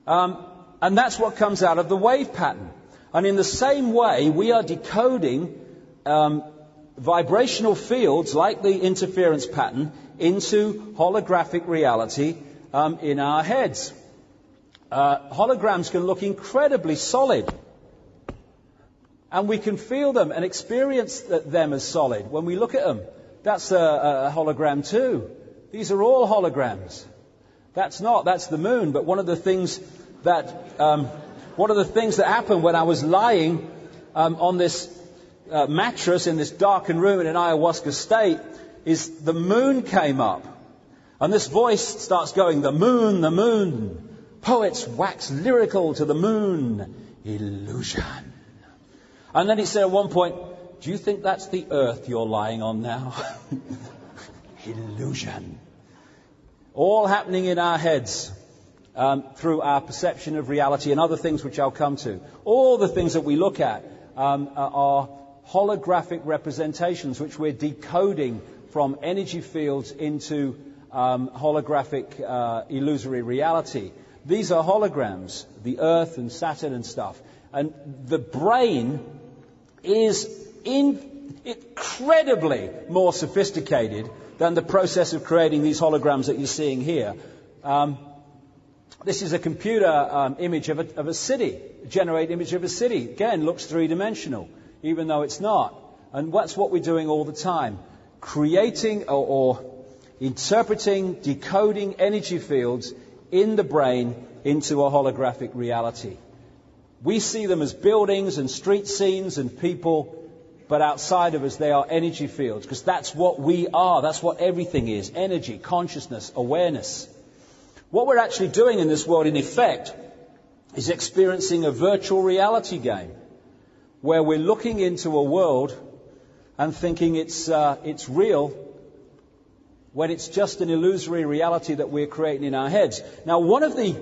And that's what comes out of the wave pattern. And in the same way, we are decoding vibrational fields like the interference pattern into holographic reality in our heads. Holograms can look incredibly solid, and we can feel them and experience them as solid when we look at them. That's a hologram too. These are all holograms. That's the moon. But one of the things that happened when I was lying on this mattress in this darkened room in an ayahuasca state is the moon came up, and this voice starts going, the moon, the moon. Poets wax lyrical to the moon. Illusion. And then he said at one point, do you think that's the earth you're lying on now? Illusion. All happening in our heads through our perception of reality and other things which I'll come to. All the things that we look at are holographic representations which we're decoding from energy fields into holographic illusory reality. These are holograms, the Earth and Saturn and stuff. And the brain is incredibly more sophisticated than the process of creating these holograms that you're seeing here. This is a computer image of a city, generate image of a city. Again, looks three-dimensional, even though it's not. And that's what we're doing all the time. Creating or interpreting, decoding energy fields in the brain into a holographic reality. We see them as buildings and street scenes and people, but outside of us they are energy fields, because that's what we are, that's what everything is, energy, consciousness, awareness. What we're actually doing in this world, in effect, is experiencing a virtual reality game. where we're looking into a world and thinking it's real, when it's just an illusory reality that we're creating in our heads. Now, one of the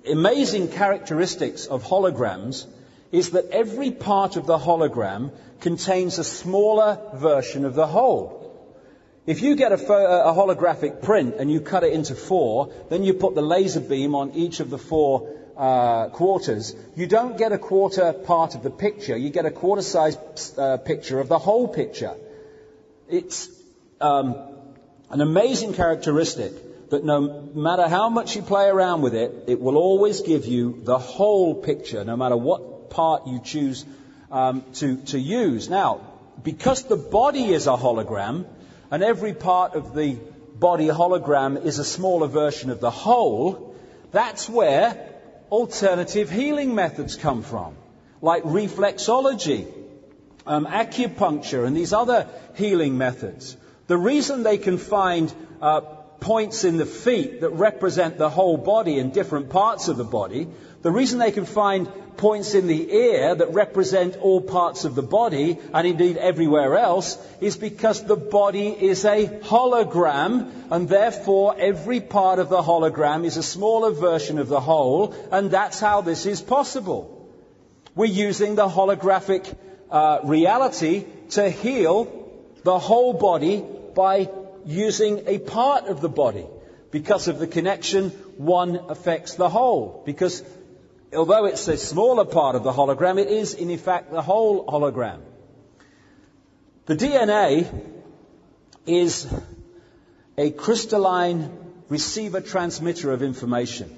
amazing characteristics of holograms is that every part of the hologram contains a smaller version of the whole. If you get a holographic print and you cut it into 4, then you put the laser beam on each of the 4 quarters, you don't get a quarter part of the picture, you get a quarter-size picture of the whole picture. It's an amazing characteristic that no matter how much you play around with it, it will always give you the whole picture, no matter what part you choose to use. Now, because the body is a hologram, and every part of the body hologram is a smaller version of the whole, that's where alternative healing methods come from, like reflexology, acupuncture, and these other healing methods. The reason they can find points in the feet that represent the whole body in different parts of the body, the reason they can find points in the ear that represent all parts of the body, and indeed everywhere else, is because the body is a hologram, and therefore every part of the hologram is a smaller version of the whole, and that's how this is possible. We're using the holographic reality to heal the whole body by using a part of the body. Because of the connection, one affects the whole. Because although it's a smaller part of the hologram, it is in fact the whole hologram. The DNA is a crystalline receiver-transmitter of information.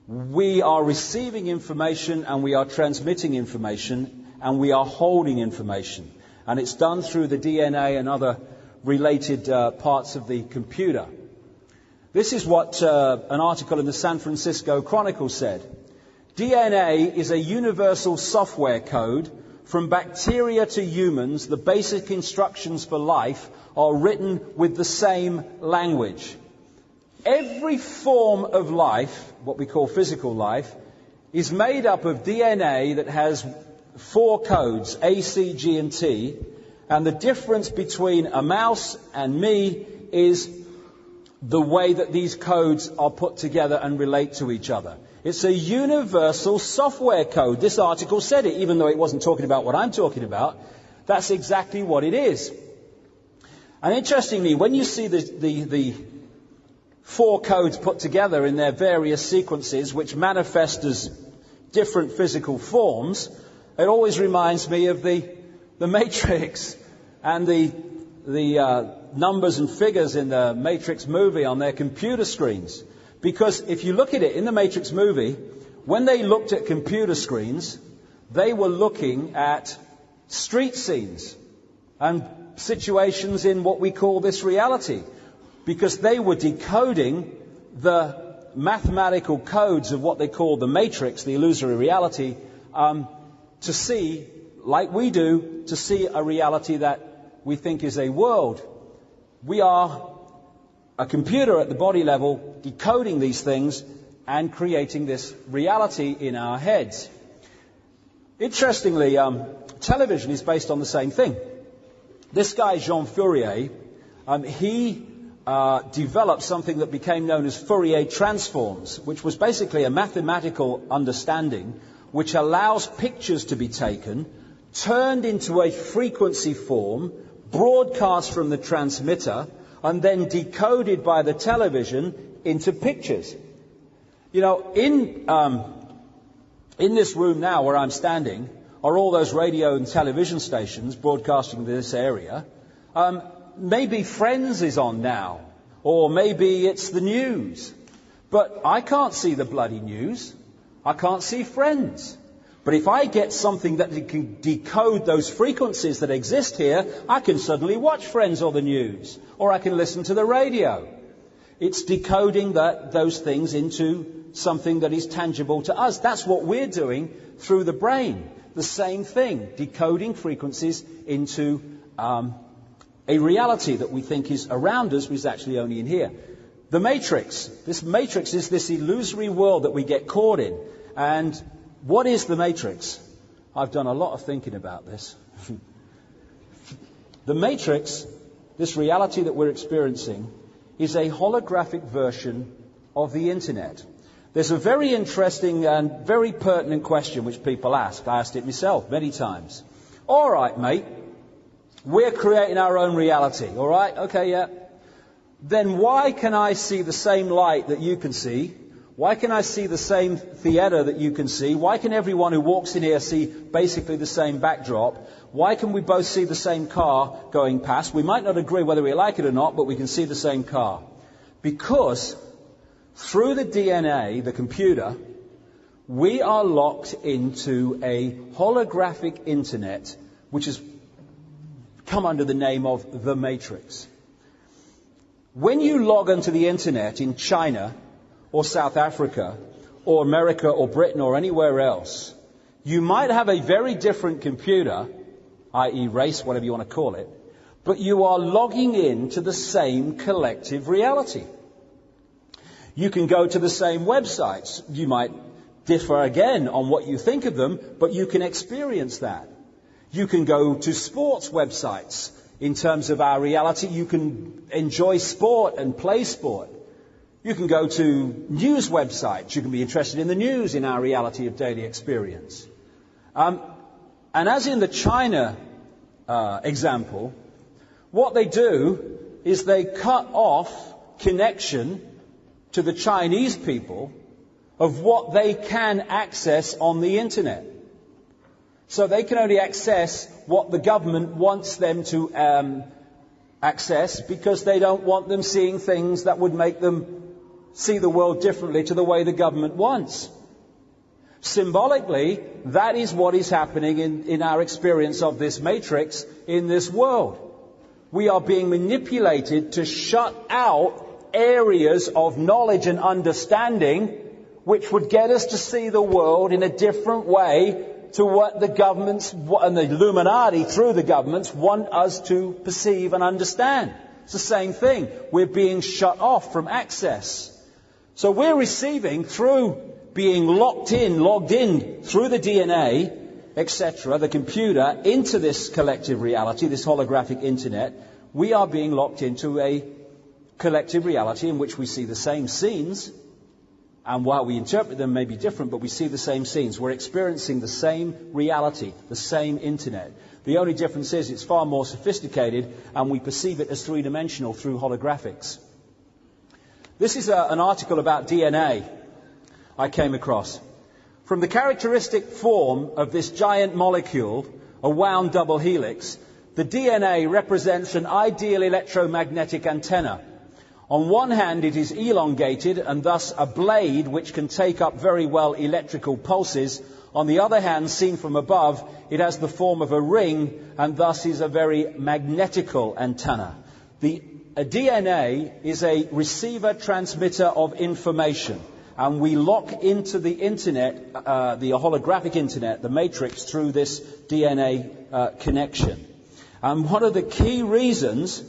We are receiving information and we are transmitting information and we are holding information. And it's done through the DNA and other related parts of the computer. This is what an article in the San Francisco Chronicle said. DNA is a universal software code. From bacteria to humans, the basic instructions for life are written with the same language. Every form of life, what we call physical life, is made up of DNA that has 4 codes, A, C, G, and T. And the difference between a mouse and me is the way that these codes are put together and relate to each other. It's a universal software code. This article said it, even though it wasn't talking about what I'm talking about. That's exactly what it is. And interestingly, when you see the 4 codes put together in their various sequences, which manifest as different physical forms, it always reminds me of the Matrix and the numbers and figures in the Matrix movie on their computer screens. Because if you look at it in the Matrix movie, when they looked at computer screens, they were looking at street scenes and situations in what we call this reality. Because they were decoding the mathematical codes of what they call the Matrix, the illusory reality, to see, like we do, to see a reality that we think is a world. We are a computer at the body level decoding these things and creating this reality in our heads. Interestingly, television is based on the same thing. This guy, Jean Fourier, he developed something that became known as Fourier transforms, which was basically a mathematical understanding which allows pictures to be taken, turned into a frequency form, broadcast from the transmitter, and then decoded by the television into pictures. You know, in this room now where I'm standing are all those radio and television stations broadcasting this area. Maybe Friends is on now, or maybe it's the news. But I can't see the bloody news. I can't see Friends. But if I get something that can decode those frequencies that exist here, I can suddenly watch Friends or the news, or I can listen to the radio. It's decoding those things into something that is tangible to us. That's what we're doing through the brain. The same thing, decoding frequencies into a reality that we think is around us, but is actually only in here. The Matrix. This Matrix is this illusory world that we get caught in. And what is the Matrix? I've done a lot of thinking about this. The Matrix, this reality that we're experiencing, is a holographic version of the Internet. There's a very interesting and very pertinent question which people ask. I asked it myself many times. All right, mate, we're creating our own reality. All right, okay, yeah. Then why can I see the same light that you can see? Why can I see the same theatre that you can see? Why can everyone who walks in here see basically the same backdrop? Why can we both see the same car going past? We might not agree whether we like it or not, but we can see the same car. Because through the DNA, the computer, we are locked into a holographic internet, which has come under the name of the Matrix. When you log onto the internet in China or South Africa or America or Britain or anywhere else, you might have a very different computer, i.e. race, whatever you want to call it, but you are logging in to the same collective reality. You can go to the same websites. You might differ again on what you think of them, but you can experience that. You can go to sports websites. In terms of our reality, you can enjoy sport and play sport. You can go to news websites. You can be interested in the news in our reality of daily experience. And as in the China example, what they do is they cut off connection to the Chinese people of what they can access on the internet. So they can only access what the government wants them to access, because they don't want them seeing things that would make them see the world differently to the way the government wants. Symbolically, that is what is happening in our experience of this matrix in this world. We are being manipulated to shut out areas of knowledge and understanding which would get us to see the world in a different way to what the governments and the Illuminati through the governments want us to perceive and understand. It's the same thing. We're being shut off from access. So we're receiving through being logged in through the DNA, etc., the computer, into this collective reality, this holographic internet. We are being locked into a collective reality in which we see the same scenes, and while we interpret them may be different, but we see the same scenes. We're experiencing the same reality, the same internet. The only difference is it's far more sophisticated, and we perceive it as three-dimensional through holographics. This is an article about DNA I came across. From the characteristic form of this giant molecule, a wound double helix, the DNA represents an ideal electromagnetic antenna. On one hand, it is elongated and thus a blade which can take up very well electrical pulses. On the other hand, seen from above, it has the form of a ring and thus is a very magnetical antenna. The DNA is a receiver-transmitter of information, and we lock into the internet, the holographic internet, the matrix, through this DNA connection. And one of the key reasons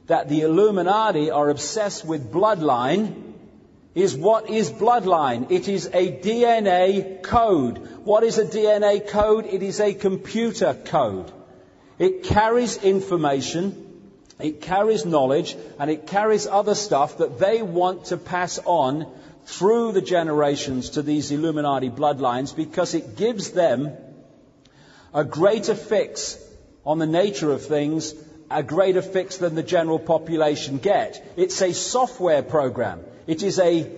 that the Illuminati are obsessed with bloodline is what is bloodline? It is a DNA code. What is a DNA code? It is a computer code. It carries information, it carries knowledge, and it carries other stuff that they want to pass on through the generations to these Illuminati bloodlines, because it gives them a greater fix on the nature of things, a greater fix than the general population get. It's a software program. It is a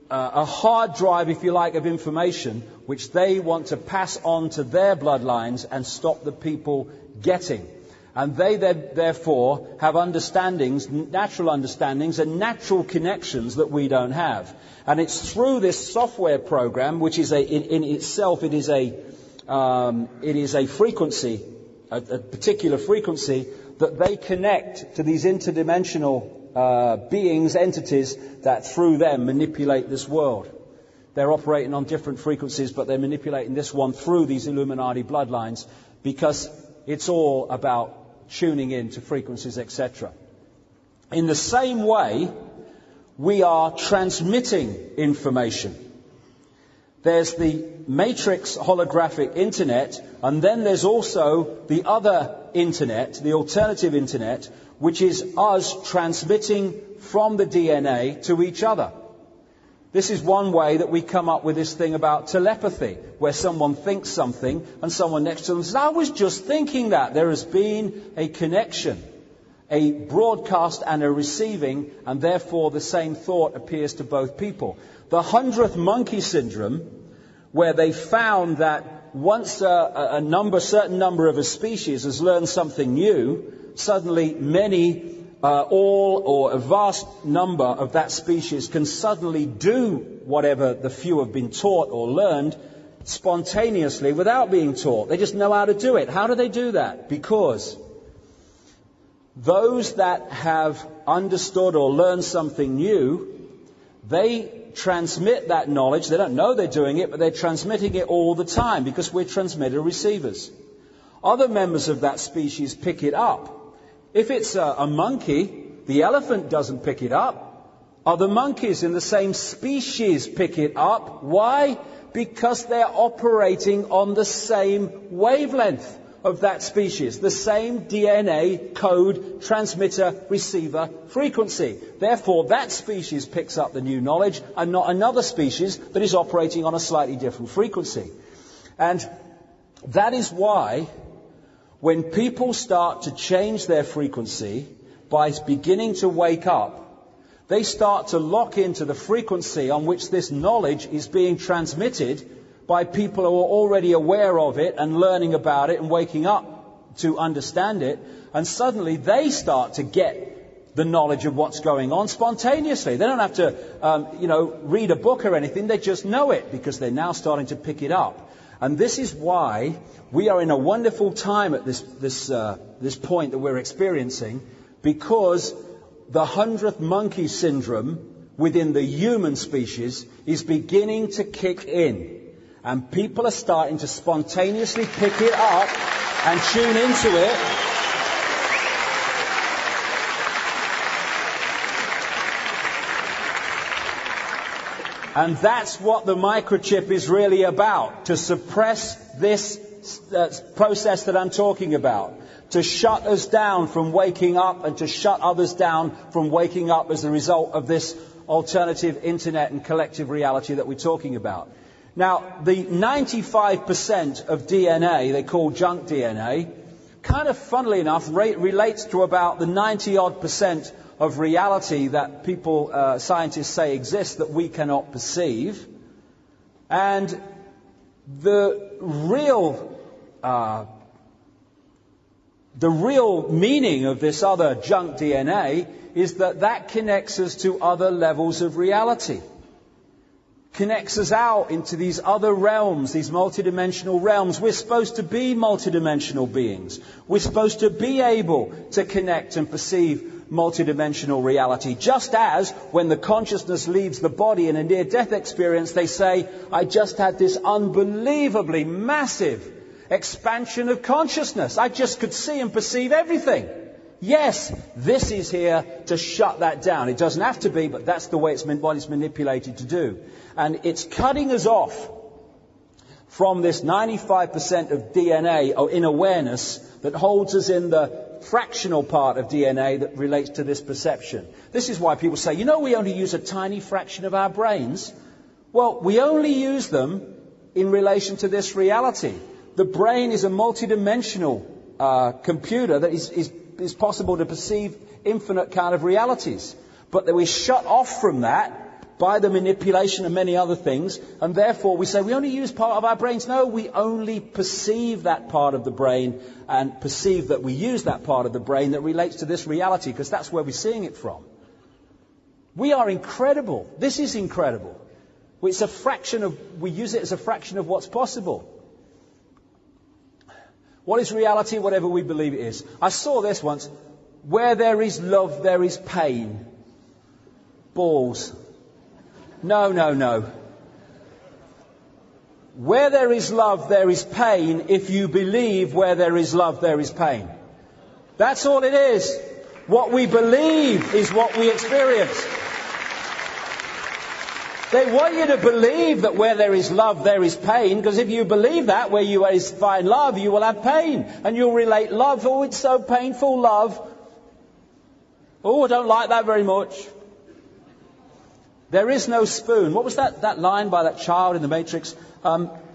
hard drive, if you like, of information which they want to pass on to their bloodlines and stop the people getting. And they therefore have understandings, natural understandings and natural connections that we don't have. And it's through this software program, which is in itself, it is a frequency, a particular frequency, that they connect to these interdimensional beings, entities, that through them manipulate this world. They're operating on different frequencies, but they're manipulating this one through these Illuminati bloodlines, because it's all about tuning in to frequencies, etc. In the same way, we are transmitting information. There's the matrix holographic internet, and then there's also the other internet, the alternative internet, which is us transmitting from the DNA to each other. This is one way that we come up with this thing about telepathy, where someone thinks something and someone next to them says, I was just thinking that. There has been a connection, a broadcast and a receiving, and therefore the same thought appears to both people. The 100th monkey syndrome, where they found that once a certain number of a species has learned something new, suddenly many, all or a vast number of that species can suddenly do whatever the few have been taught or learned spontaneously without being taught. They just know how to do it. How do they do that? Because those that have understood or learned something new, they transmit that knowledge. They don't know they're doing it, but they're transmitting it all the time because we're transmitter receivers. Other members of that species pick it up. If it's a monkey, the elephant doesn't pick it up. Other monkeys in the same species pick it up. Why? Because they're operating on the same wavelength of that species, the same DNA code transmitter receiver frequency. Therefore, that species picks up the new knowledge and not another species that is operating on a slightly different frequency. And that is why when people start to change their frequency by beginning to wake up, they start to lock into the frequency on which this knowledge is being transmitted by people who are already aware of it and learning about it and waking up to understand it. And suddenly they start to get the knowledge of what's going on spontaneously. They don't have to, read a book or anything. They just know it because they're now starting to pick it up. And this is why we are in a wonderful time at this point that we're experiencing, because the 100th monkey syndrome within the human species is beginning to kick in. And people are starting to spontaneously pick it up and tune into it. And that's what the microchip is really about, to suppress this process that I'm talking about, to shut us down from waking up and to shut others down from waking up as a result of this alternative internet and collective reality that we're talking about. Now, the 95% of DNA, they call junk DNA, kind of funnily enough relates to about the 90-odd% of reality that people, scientists say exists that we cannot perceive. And the real meaning of this other junk DNA is that connects us to other levels of reality. Connects us out into these other realms, these multidimensional realms. We're supposed to be multidimensional beings. We're supposed to be able to connect and perceive multidimensional reality. Just as when the consciousness leaves the body in a near-death experience, they say, I just had this unbelievably massive expansion of consciousness. I just could see and perceive everything. Yes, this is here to shut that down. It doesn't have to be, but that's the way what it's manipulated to do. And it's cutting us off from this 95% of DNA or in awareness that holds us in the fractional part of DNA that relates to this perception. This is why people say, we only use a tiny fraction of our brains. Well, we only use them in relation to this reality. The brain is a multidimensional computer that is possible to perceive infinite kind of realities. But that we shut off from that by the manipulation of many other things, and therefore we say we only use part of our brains. No, we only perceive that part of the brain and perceive that we use that part of the brain that relates to this reality, because that's where we're seeing it from. We are incredible. This is incredible. We use it as a fraction of what's possible. What is reality? Whatever we believe it is. I saw this once. Where there is love, there is pain. Balls. No. Where there is love, there is pain. If you believe where there is love, there is pain. That's all it is. What we believe is what we experience. They want you to believe that where there is love, there is pain, because if you believe that, where you find love, you will have pain. And you'll relate love, oh, it's so painful, love. Oh, I don't like that very much. There is no spoon. What was that line by that child in the Matrix?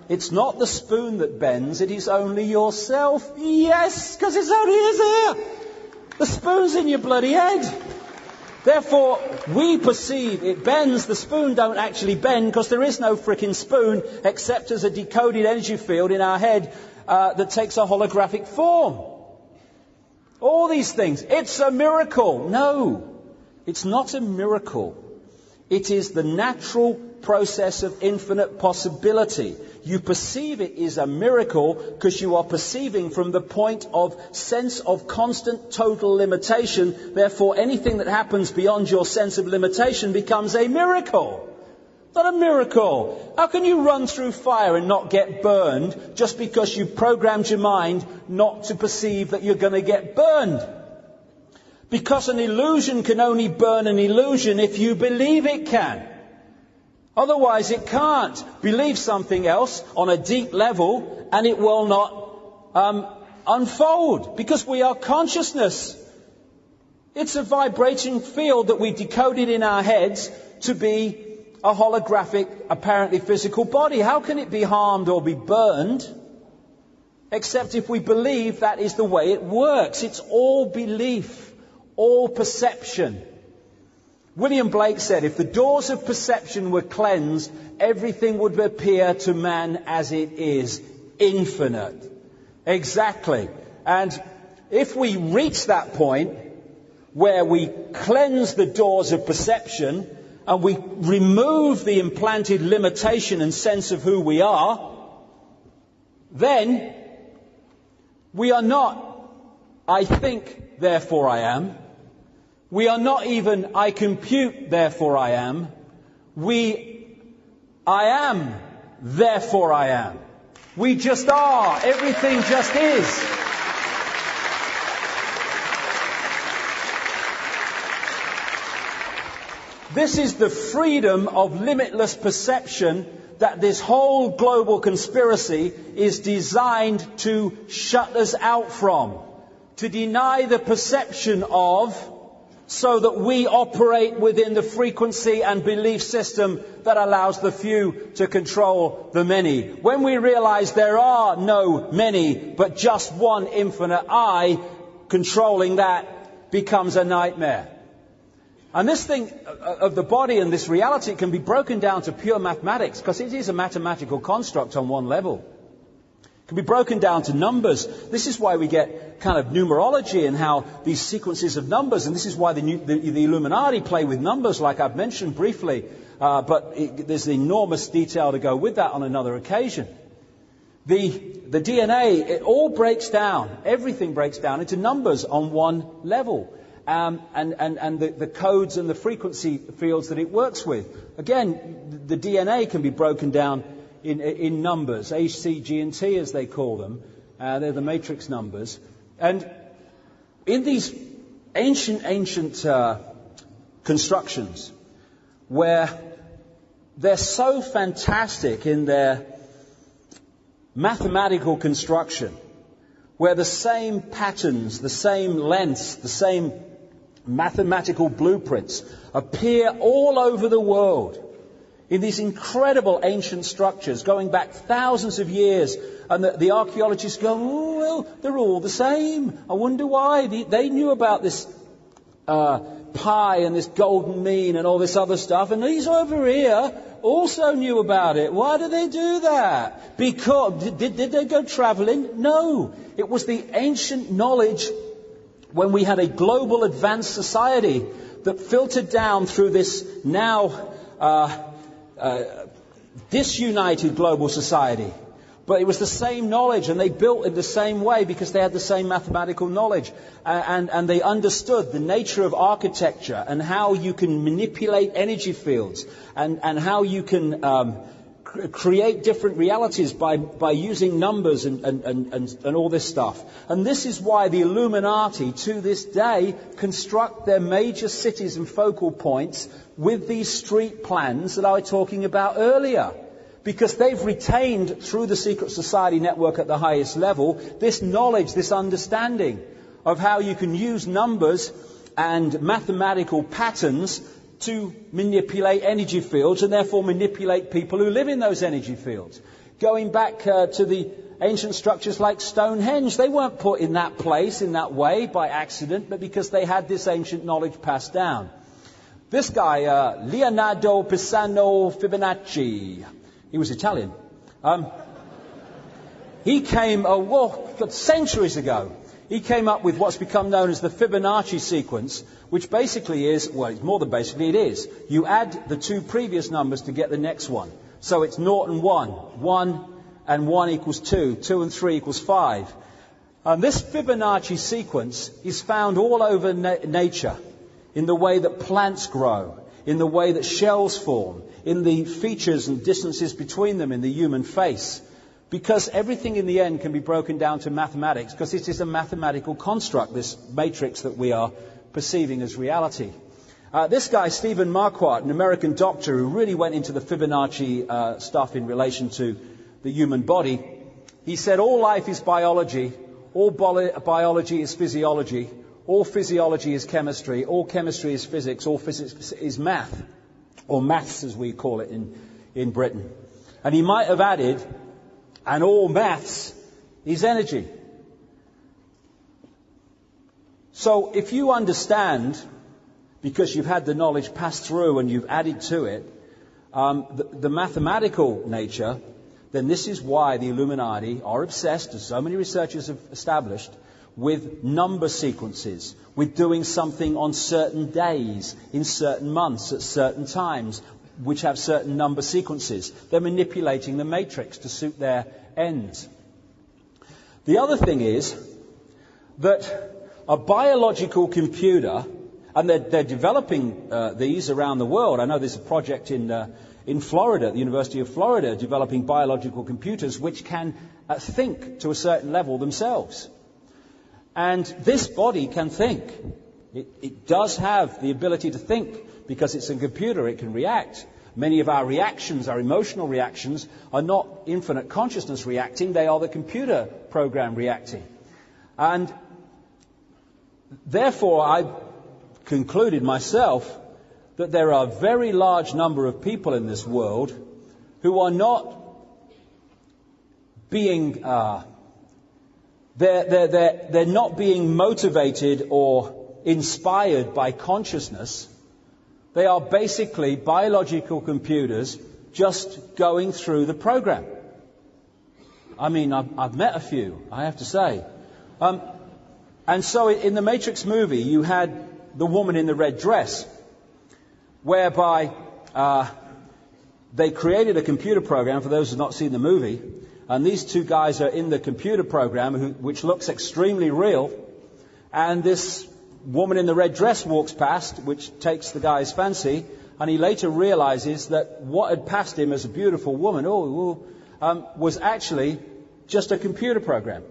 It's not the spoon that bends, it is only yourself. Yes, because it's only is here. The spoon's in your bloody head. Therefore, we perceive it bends. The spoon don't actually bend because there is no frickin' spoon except as a decoded energy field in our head that takes a holographic form. All these things. It's a miracle. No, it's not a miracle. It is the natural process of infinite possibility. You perceive it is a miracle because you are perceiving from the point of sense of constant total limitation. Therefore, anything that happens beyond your sense of limitation becomes a miracle. Not a miracle. How can you run through fire and not get burned just because you programmed your mind not to perceive that you're going to get burned? Because an illusion can only burn an illusion if you believe it can. Otherwise it can't. Believe something else on a deep level and it will not unfold. Because we are consciousness. It's a vibrating field that we decoded in our heads to be a holographic, apparently physical body. How can it be harmed or be burned? Except if we believe that is the way it works. It's all belief, all perception. William Blake said, if the doors of perception were cleansed, everything would appear to man as it is, infinite. Exactly. And if we reach that point where we cleanse the doors of perception and we remove the implanted limitation and sense of who we are, then we are not, I think, therefore I am. We are not even, I compute, therefore I am. I am, therefore I am. We just are. Everything just is. This is the freedom of limitless perception that this whole global conspiracy is designed to shut us out from. To deny the perception of, so that we operate within the frequency and belief system that allows the few to control the many. When we realize there are no many, but just one infinite I, controlling that becomes a nightmare. And this thing of the body and this reality can be broken down to pure mathematics, because it is a mathematical construct on one level. Can be broken down to numbers. This is why we get kind of numerology and how these sequences of numbers, and this is why the Illuminati play with numbers, like I've mentioned briefly, but there's enormous detail to go with that on another occasion. The DNA, it all breaks down, everything breaks down into numbers on one level, and the codes and the frequency fields that it works with. Again, the DNA can be broken down in numbers, A, C, G, and T as they call them. They're the matrix numbers. And in these ancient constructions, where they're so fantastic in their mathematical construction, where the same patterns, the same lengths, the same mathematical blueprints appear all over the world, in these incredible ancient structures going back thousands of years, and the archaeologists go, oh, well, they're all the same. I wonder why. They knew about this pi and this golden mean and all this other stuff, and these over here also knew about it. Why did they do that? Because, did they go traveling? No. It was the ancient knowledge when we had a global advanced society that filtered down through this now disunited global society. But it was the same knowledge, and they built in the same way because they had the same mathematical knowledge. And they understood the nature of architecture and how you can manipulate energy fields and how you can create different realities by using numbers and all this stuff. And this is why the Illuminati, to this day, construct their major cities and focal points with these street plans that I was talking about earlier. Because they've retained, through the secret society network at the highest level, this knowledge, this understanding of how you can use numbers and mathematical patterns to manipulate energy fields and therefore manipulate people who live in those energy fields. Going back to the ancient structures like Stonehenge, they weren't put in that place in that way by accident, but because they had this ancient knowledge passed down. This guy, Leonardo Pisano Fibonacci, he was Italian. He came, centuries ago, he came up with what's become known as the Fibonacci sequence, which basically is, well, it's more than basically, it is. You add the two previous numbers to get the next one. So it's 0 and 1. 1 and 1 equals 2. 2 and 3 equals 5. This Fibonacci sequence is found all over nature, in the way that plants grow, in the way that shells form, in the features and distances between them in the human face. Because everything in the end can be broken down to mathematics, because it is a mathematical construct, this matrix that we are perceiving as reality. This guy, Stephen Marquardt, an American doctor who really went into the Fibonacci stuff in relation to the human body, he said all life is biology, all biology is physiology, all physiology is chemistry, all chemistry is physics, all physics is math, or maths as we call it in Britain. And he might have added, and all maths is energy. So if you understand, because you've had the knowledge passed through and you've added to it, the mathematical nature, then this is why the Illuminati are obsessed, as so many researchers have established, with number sequences, with doing something on certain days, in certain months, at certain times, which have certain number sequences. They're manipulating the matrix to suit their ends. The other thing is that a biological computer, and they're developing these around the world. I know there's a project in Florida, the University of Florida, developing biological computers which can think to a certain level themselves. And this body can think. It does have the ability to think. Because it's a computer, it can react. Many of our reactions, our emotional reactions, are not infinite consciousness reacting. They are the computer program reacting. And therefore, I've concluded myself that there are a very large number of people in this world who are not being, they're not being motivated or inspired by consciousness. They are basically biological computers just going through the program. I mean, I've met a few, I have to say. And so in the Matrix movie, you had the woman in the red dress, whereby they created a computer program, for those who have not seen the movie, and these two guys are in the computer program, which looks extremely real, and this woman in the red dress walks past, which takes the guy's fancy, and he later realizes that what had passed him as a beautiful woman was actually just a computer program.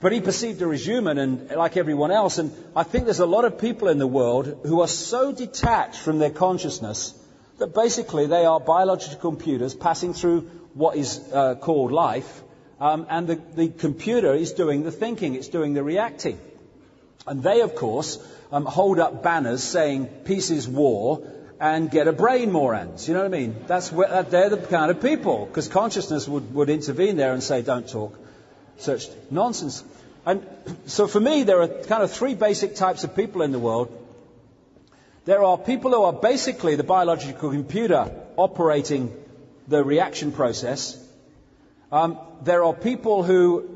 But he perceived her as human and like everyone else. And I think there's a lot of people in the world who are so detached from their consciousness that basically they are biological computers passing through what is called life, and the computer is doing the thinking, it's doing the reacting. And they, of course, hold up banners saying peace is war and get a brain, morons. You know what I mean? They're the kind of people, because consciousness would intervene there and say, don't talk such nonsense. And so for me, there are kind of three basic types of people in the world. There are people who are basically the biological computer operating the reaction process. There are people who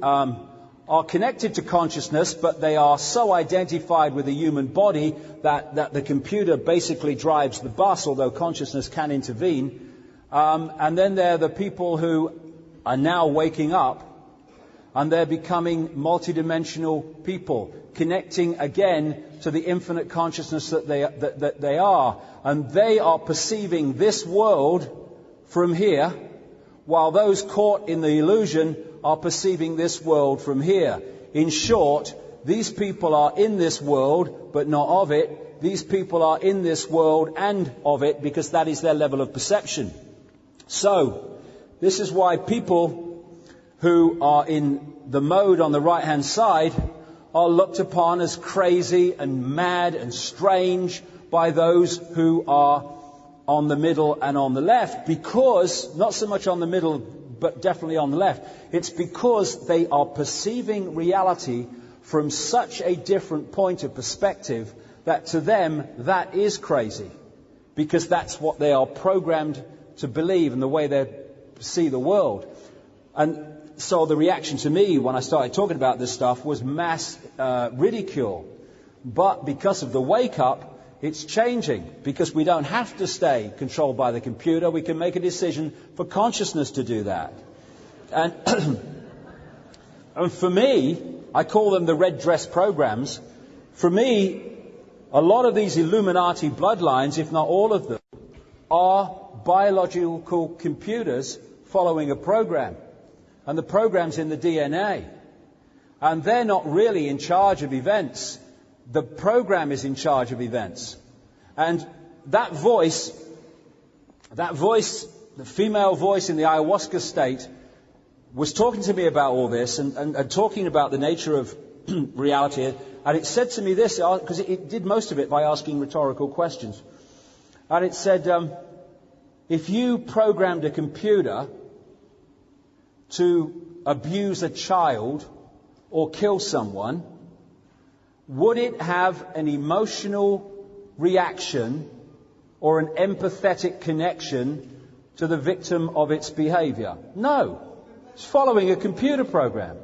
are connected to consciousness, but they are so identified with the human body that the computer basically drives the bus, although consciousness can intervene. And then there are the people who are now waking up, and they're becoming multidimensional people, connecting again to the infinite consciousness that they are. And they are perceiving this world from here, while those caught in the illusion are perceiving this world from here. In short, these people are in this world, but not of it. These people are in this world and of it, because that is their level of perception. So, this is why people who are in the mode on the right-hand side are looked upon as crazy and mad and strange by those who are on the middle and on the left, because, not so much on the middle, but definitely on the left, it's because they are perceiving reality from such a different point of perspective that to them that is crazy, because that's what they are programmed to believe and the way they see the world. And so the reaction to me when I started talking about this stuff was mass ridicule. But because of the wake-up, it's changing, because we don't have to stay controlled by the computer. We can make a decision for consciousness to do that. And, and for me, I call them the red dress programs. For me, a lot of these Illuminati bloodlines, if not all of them, are biological computers following a program. And the program's in the DNA. And they're not really in charge of events. The program is in charge of events. And that voice, the female voice in the ayahuasca state, was talking to me about all this and talking about the nature of reality. And it said to me this, because it did most of it by asking rhetorical questions. And it said, if you programmed a computer to abuse a child or kill someone, would it have an emotional reaction or an empathetic connection to the victim of its behavior? No. It's following a computer program.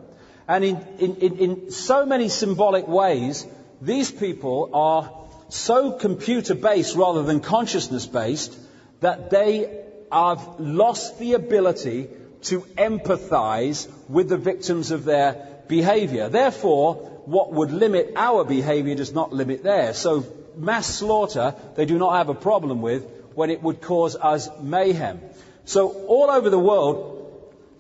And in so many symbolic ways, these people are so computer-based rather than consciousness-based that they have lost the ability to empathize with the victims of their behavior. Therefore, what would limit our behavior does not limit theirs. So mass slaughter they do not have a problem with when it would cause us mayhem. So all over the world,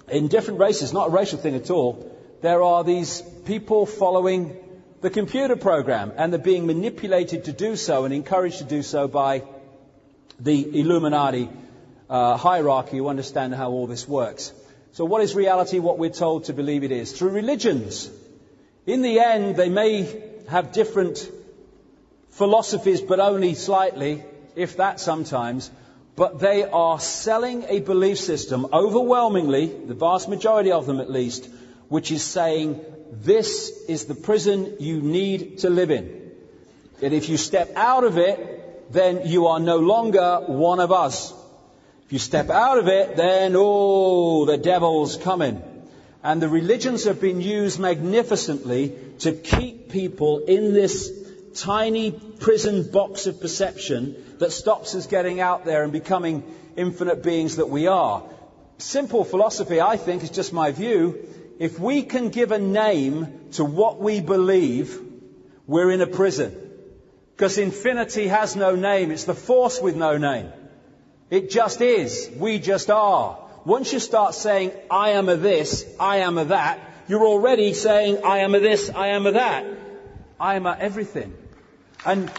in different races, not a racial thing at all, there are these people following the computer program, and they're being manipulated to do so and encouraged to do so by the Illuminati hierarchy who understand how all this works. So what is reality? What we're told to believe it is. Through religions. In the end, they may have different philosophies, but only slightly, if that sometimes. But they are selling a belief system, overwhelmingly, the vast majority of them at least, which is saying, this is the prison you need to live in. And if you step out of it, then you are no longer one of us. If you step out of it, then, the devil's coming. And the religions have been used magnificently to keep people in this tiny prison box of perception that stops us getting out there and becoming infinite beings that we are. Simple philosophy, I think, is just my view. If we can give a name to what we believe, we're in a prison. Because infinity has no name. It's the force with no name. It just is. We just are. Once you start saying, I am a this, I am a that, you're already saying, I am a this, I am a that. I am a everything. And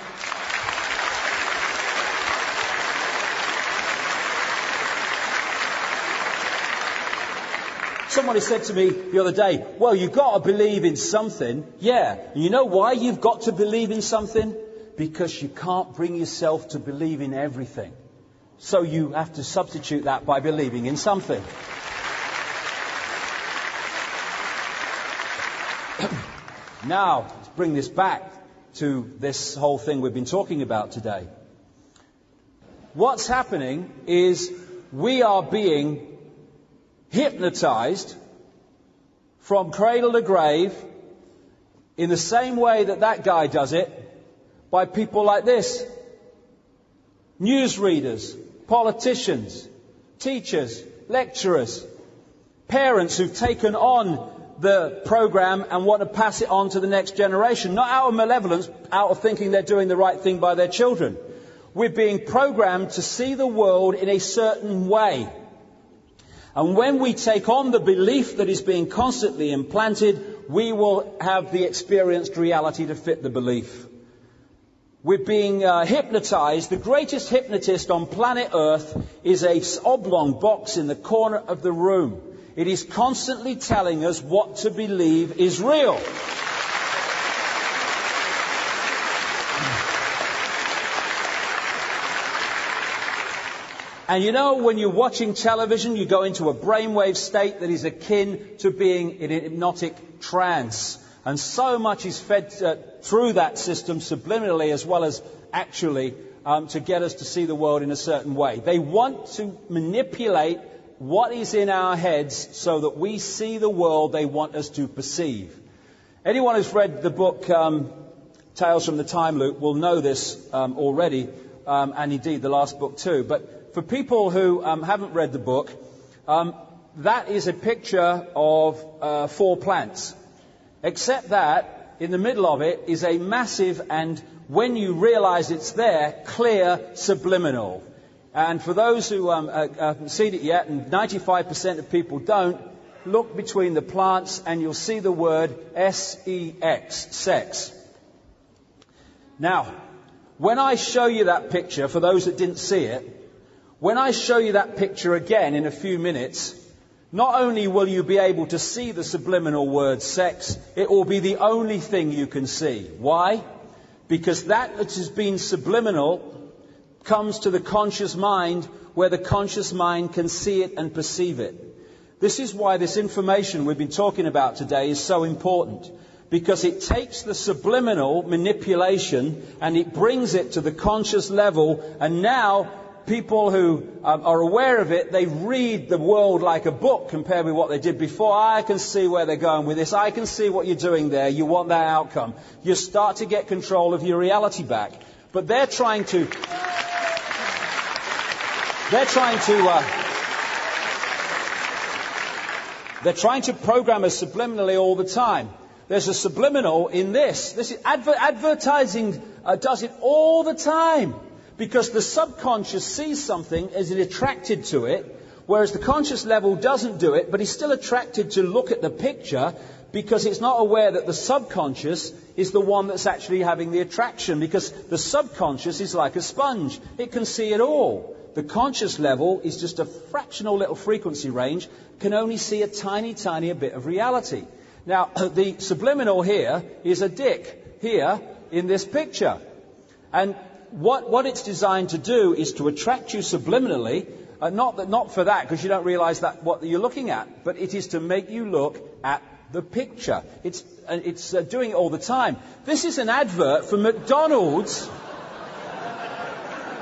somebody said to me the other day, well, you've got to believe in something. Yeah. You know why you've got to believe in something? Because you can't bring yourself to believe in everything. So you have to substitute that by believing in something. Now, to bring this back to this whole thing we've been talking about today. What's happening is we are being hypnotized from cradle to grave in the same way that that guy does it by people like this. Newsreaders, politicians, teachers, lecturers, parents who've taken on the program and want to pass it on to the next generation, not out of malevolence, out of thinking they're doing the right thing by their children. We're being programmed to see the world in a certain way. And when we take on the belief that is being constantly implanted, we will have the experienced reality to fit the belief. We're being hypnotized. The greatest hypnotist on planet Earth is a oblong box in the corner of the room. It is constantly telling us what to believe is real. And you know, when you're watching television, you go into a brainwave state that is akin to being in a hypnotic trance. And so much is fed through that system subliminally as well as actually to get us to see the world in a certain way. They want to manipulate what is in our heads so that we see the world they want us to perceive. Anyone who's read the book Tales from the Time Loop will know this already, and indeed the last book too. But for people who haven't read the book, that is a picture of 4 plants. Except that, in the middle of it is a massive and, when you realize it's there, clear subliminal. And for those who haven't seen it yet, and 95% of people don't, look between the plants and you'll see the word S-E-X, sex. Now, when I show you that picture, for those that didn't see it, when I show you that picture again in a few minutes, not only will you be able to see the subliminal word sex, it will be the only thing you can see. Why? Because that which has been subliminal comes to the conscious mind, where the conscious mind can see it and perceive it. This is why this information we've been talking about today is so important. Because it takes the subliminal manipulation and it brings it to the conscious level, and now people who are aware of it, they read the world like a book compared with what they did before. I can see where they're going with this. I can see what you're doing there. You want that outcome. You start to get control of your reality back. But they're trying to program us subliminally all the time. There's a subliminal in this. This is advertising does it all the time. Because the subconscious sees something, is attracted to it, whereas the conscious level doesn't do it, but is still attracted to look at the picture because it's not aware that the subconscious is the one that's actually having the attraction, because the subconscious is like a sponge. It can see it all. The conscious level is just a fractional little frequency range, can only see a tiny, tiny bit of reality. Now, the subliminal here is a dick here in this picture. And what it's designed to do is to attract you subliminally, not for that, because you don't realize that what you're looking at, but it is to make you look at the picture. It's doing it all the time. This is an advert for McDonald's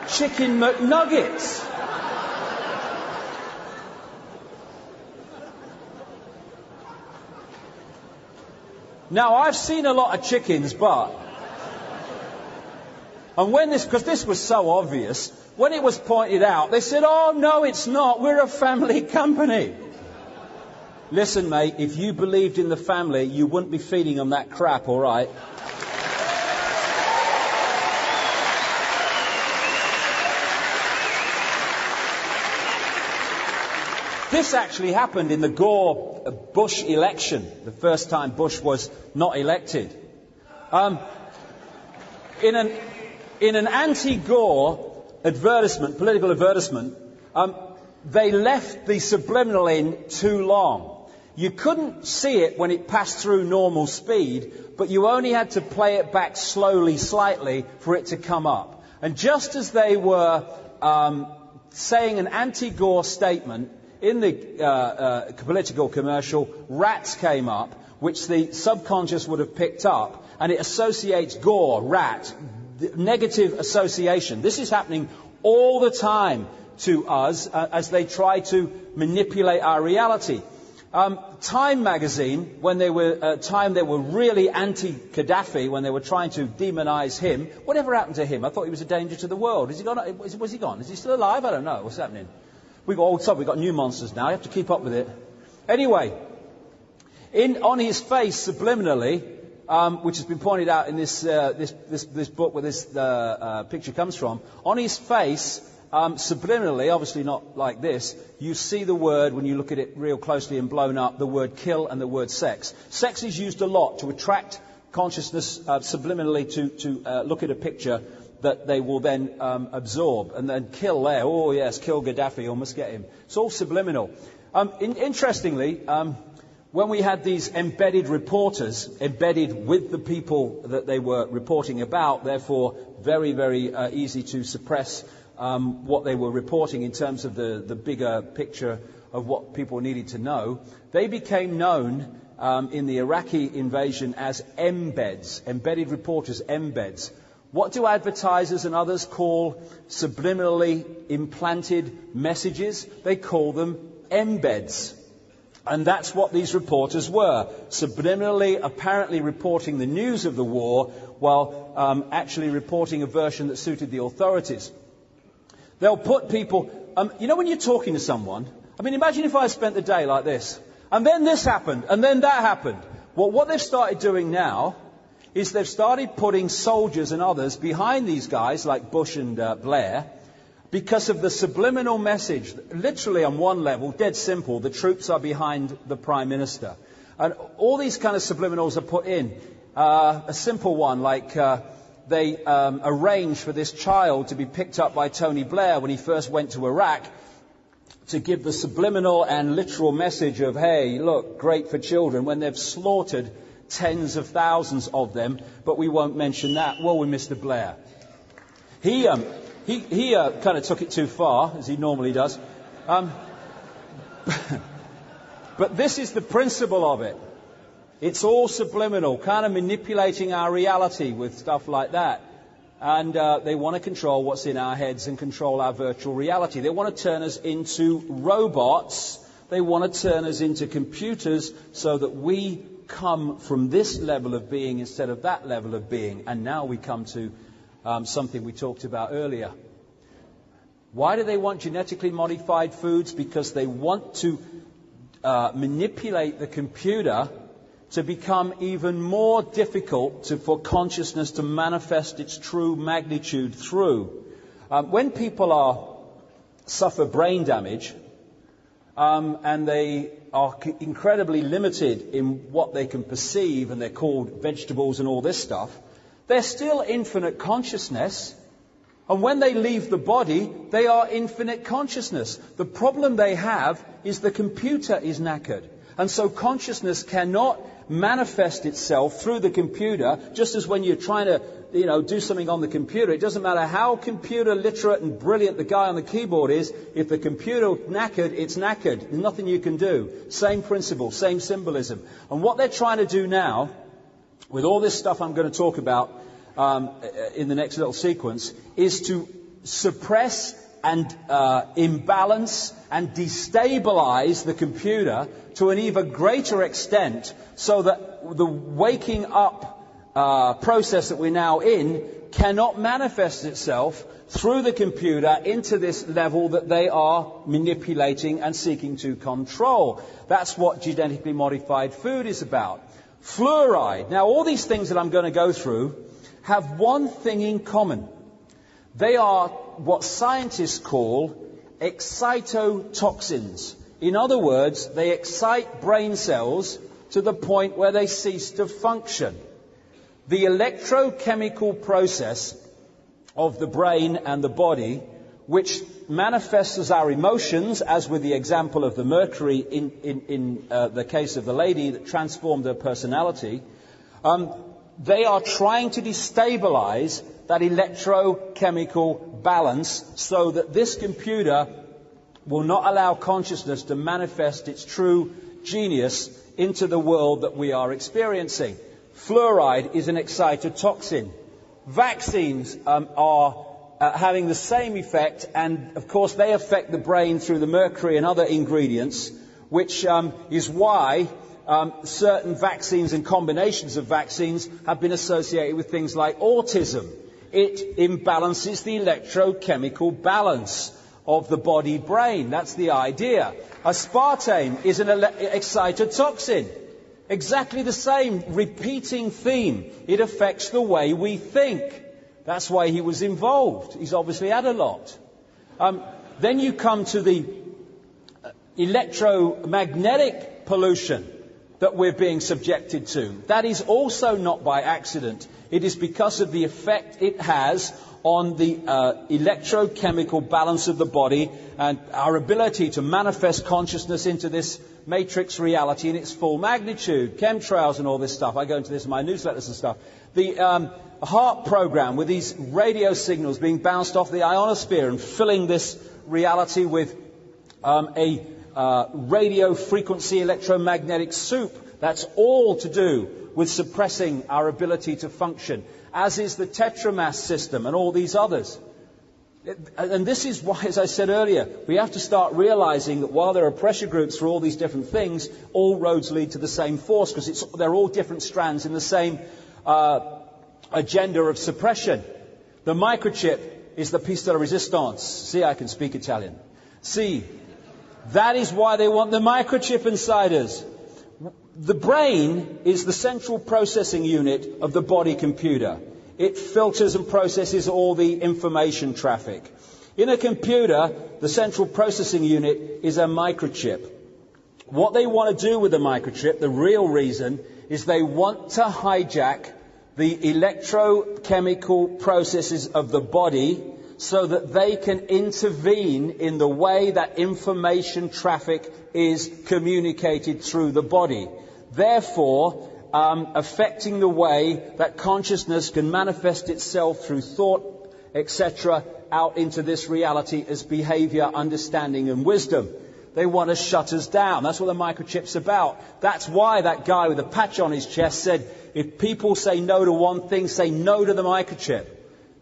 Chicken McNuggets. Now, I've seen a lot of chickens, but... And because this was so obvious, when it was pointed out, they said, "Oh, no, it's not. We're a family company." Listen, mate, if you believed in the family, you wouldn't be feeding them that crap, all right? This actually happened in the Gore-Bush election, the first time Bush was not elected. In an anti-Gore advertisement, political advertisement, they left the subliminal in too long. You couldn't see it when it passed through normal speed, but you only had to play it back slowly, slightly, for it to come up. And just as they were saying an anti-Gore statement, in the political commercial, rats came up, which the subconscious would have picked up, and it associates Gore, rat, negative association. This is happening all the time to us as they try to manipulate our reality. Time magazine, when they were really anti-Gaddafi, when they were trying to demonize him. Whatever happened to him? I thought he was a danger to the world. Was he gone? Is he still alive? I don't know. What's happening? We've got new monsters now. You have to keep up with it. Anyway, on his face, subliminally, which has been pointed out in this book where this picture comes from, on his face, subliminally, obviously not like this, you see the word, when you look at it real closely and blown up, the word kill and the word sex. Sex is used a lot to attract consciousness subliminally to look at a picture that they will then absorb. And then kill there, oh yes, kill Gaddafi, almost get him. It's all subliminal. Interestingly, when we had these embedded reporters, embedded with the people that they were reporting about, therefore very, very easy to suppress what they were reporting in terms of the bigger picture of what people needed to know, they became known in the Iraqi invasion as embeds, embedded reporters, embeds. What do advertisers and others call subliminally implanted messages? They call them embeds. And that's what these reporters were, subliminally, apparently reporting the news of the war while actually reporting a version that suited the authorities. They'll put people, you know when you're talking to someone, I mean imagine if I spent the day like this, and then this happened, and then that happened. Well, what they've started doing now is they've started putting soldiers and others behind these guys like Bush and Blair, because of the subliminal message. Literally on one level, dead simple, the troops are behind the Prime Minister. And all these kind of subliminals are put in. A simple one, like they arranged for this child to be picked up by Tony Blair when he first went to Iraq to give the subliminal and literal message of, hey, look, great for children, when they've slaughtered tens of thousands of them, but we won't mention that. Well, with Mr. Blair. He kind of took it too far, as he normally does. But this is the principle of it. It's all subliminal, kind of manipulating our reality with stuff like that. And they want to control what's in our heads and control our virtual reality. They want to turn us into robots. They want to turn us into computers so that we come from this level of being instead of that level of being. And now we come to something we talked about earlier. Why do they want genetically modified foods? Because they want to manipulate the computer to become even more difficult for consciousness to manifest its true magnitude through. When people suffer brain damage, and they are incredibly limited in what they can perceive, and they're called vegetables and all this stuff, they're still infinite consciousness. And when they leave the body, they are infinite consciousness. The problem they have is the computer is knackered. And so consciousness cannot manifest itself through the computer, just as when you're trying to, do something on the computer. It doesn't matter how computer literate and brilliant the guy on the keyboard is, if the computer knackered, it's knackered. There's nothing you can do. Same principle, same symbolism. And what they're trying to do now, with all this stuff I'm going to talk about in the next little sequence, is to suppress and imbalance and destabilize the computer to an even greater extent, so that the waking up process that we're now in cannot manifest itself through the computer into this level that they are manipulating and seeking to control. That's what genetically modified food is about. Fluoride. Now, all these things that I'm going to go through have one thing in common. They are what scientists call excitotoxins. In other words, they excite brain cells to the point where they cease to function. The electrochemical process of the brain and the body, which manifests as our emotions, as with the example of the mercury in the case of the lady that transformed her personality, they are trying to destabilize that electrochemical balance so that this computer will not allow consciousness to manifest its true genius into the world that we are experiencing. Fluoride is an excitotoxin. Vaccines are having the same effect, and of course they affect the brain through the mercury and other ingredients, which is why certain vaccines and combinations of vaccines have been associated with things like autism. It imbalances the electrochemical balance of the body-brain. That's the idea. Aspartame is an excitotoxin. Exactly the same repeating theme. It affects the way we think. That's why he was involved. He's obviously had a lot. Then you come to the electromagnetic pollution that we're being subjected to. That is also not by accident. It is because of the effect it has on the electrochemical balance of the body and our ability to manifest consciousness into this matrix reality in its full magnitude. Chemtrails and all this stuff. I go into this in my newsletters and stuff. The heart program with these radio signals being bounced off the ionosphere and filling this reality with a radio frequency electromagnetic soup. That's all to do with suppressing our ability to function, as is the tetramass system and all these others. And this is why, as I said earlier, we have to start realizing that while there are pressure groups for all these different things, all roads lead to the same force, because they're all different strands in the same agenda of suppression. The microchip is the piece de resistance. See, I can speak Italian. See, that is why they want the microchip inside us. The brain is the central processing unit of the body computer. It filters and processes all the information traffic. In a computer, the central processing unit is a microchip. What they want to do with the microchip, the real reason, is they want to hijack the electrochemical processes of the body so that they can intervene in the way that information traffic is communicated through the body. Therefore, affecting the way that consciousness can manifest itself through thought, etc., out into this reality as behavior, understanding and wisdom. They want to shut us down. That's what the microchip's about. That's why that guy with a patch on his chest said, if people say no to one thing, say no to the microchip.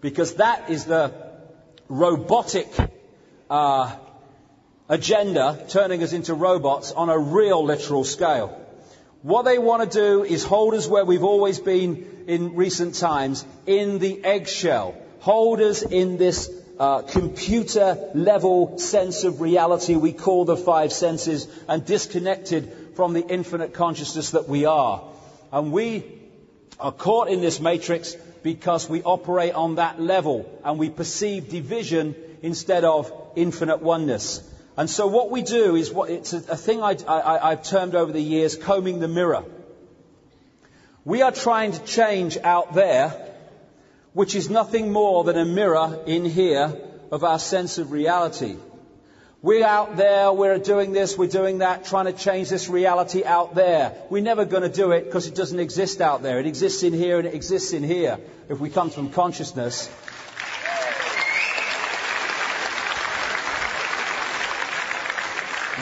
Because that is the robotic agenda, turning us into robots on a real literal scale. What they want to do is hold us where we've always been in recent times, in the eggshell. Hold us in this computer-level sense of reality we call the five senses, and disconnected from the infinite consciousness that we are. And we are caught in this matrix because we operate on that level, and we perceive division instead of infinite oneness. And so what we do is, it's a thing I've termed over the years, combing the mirror. We are trying to change out there, which is nothing more than a mirror in here of our sense of reality. We're out there, we're doing this, we're doing that, trying to change this reality out there. We're never going to do it because it doesn't exist out there. It exists in here and it exists in here. If we come from consciousness.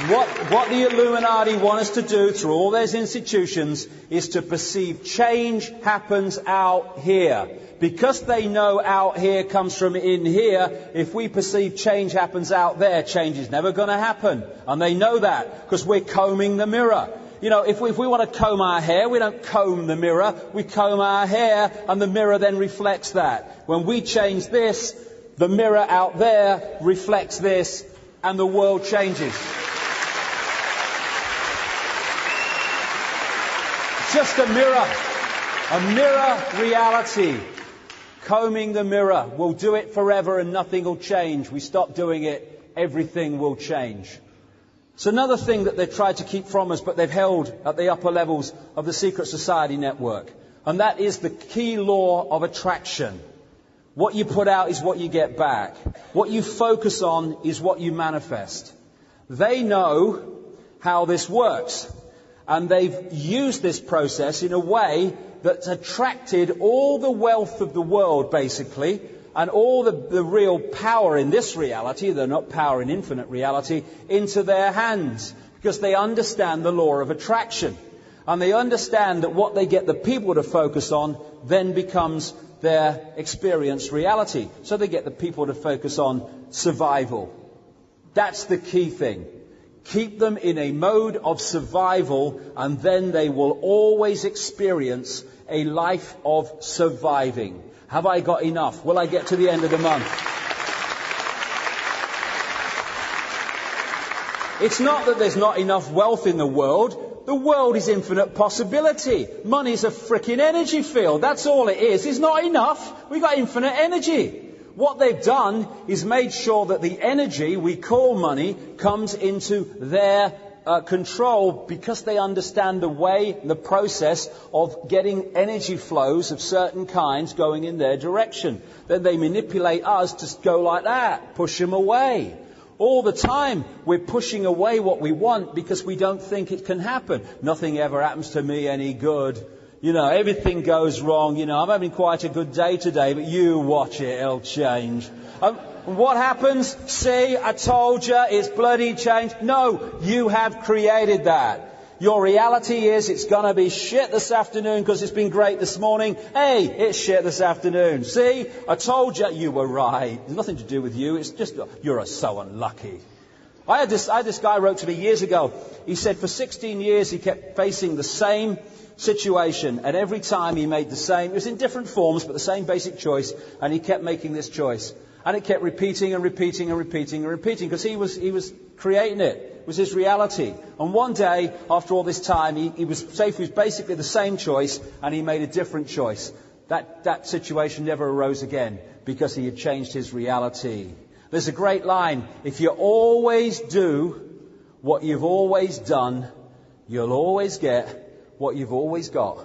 What the Illuminati want us to do through all those institutions is to perceive change happens out here. Because they know out here comes from in here, if we perceive change happens out there, change is never going to happen. And they know that because we're combing the mirror. You know, if we want to comb our hair, we don't comb the mirror, we comb our hair, and the mirror then reflects that. When we change this, the mirror out there reflects this, and the world changes. Just a mirror reality. Combing the mirror. We'll do it forever and nothing will change. We stop doing it, everything will change. It's another thing that they've tried to keep from us, but they've held at the upper levels of the secret society network. And that is the key law of attraction. What you put out is what you get back. What you focus on is what you manifest. They know how this works. And they've used this process in a way that's attracted all the wealth of the world, basically, and all the real power in this reality, they're not power in infinite reality, into their hands. Because they understand the law of attraction. And they understand that what they get the people to focus on then becomes their experienced reality. So they get the people to focus on survival. That's the key thing. Keep them in a mode of survival, and then they will always experience a life of surviving. Have I got enough? Will I get to the end of the month? It's not that there's not enough wealth in the world. The world is infinite possibility. Money's a frickin' energy field. That's all it is. It's not enough. We've got infinite energy. What they've done is made sure that the energy we call money comes into their control, because they understand the way, the process of getting energy flows of certain kinds going in their direction. Then they manipulate us to go like that, push them away. All the time we're pushing away what we want because we don't think it can happen. Nothing ever happens to me any good. You know, everything goes wrong. You know, I'm having quite a good day today, but you watch it, it'll change. What happens? See, I told you, it's bloody changed. No, you have created that. Your reality is it's going to be shit this afternoon because it's been great this morning. Hey, it's shit this afternoon. See, I told you, you were right. There's nothing to do with you. It's just, you're so unlucky. I had this guy wrote to me years ago. He said for 16 years he kept facing the same situation, and every time he made the same, it was in different forms, but the same basic choice, and he kept making this choice. And it kept repeating and repeating and repeating and repeating, because he was creating it. It was his reality. And one day, after all this time, he was safe with basically the same choice, and he made a different choice. That situation never arose again, because he had changed his reality. There's a great line: if you always do what you've always done, you'll always get what you've always got,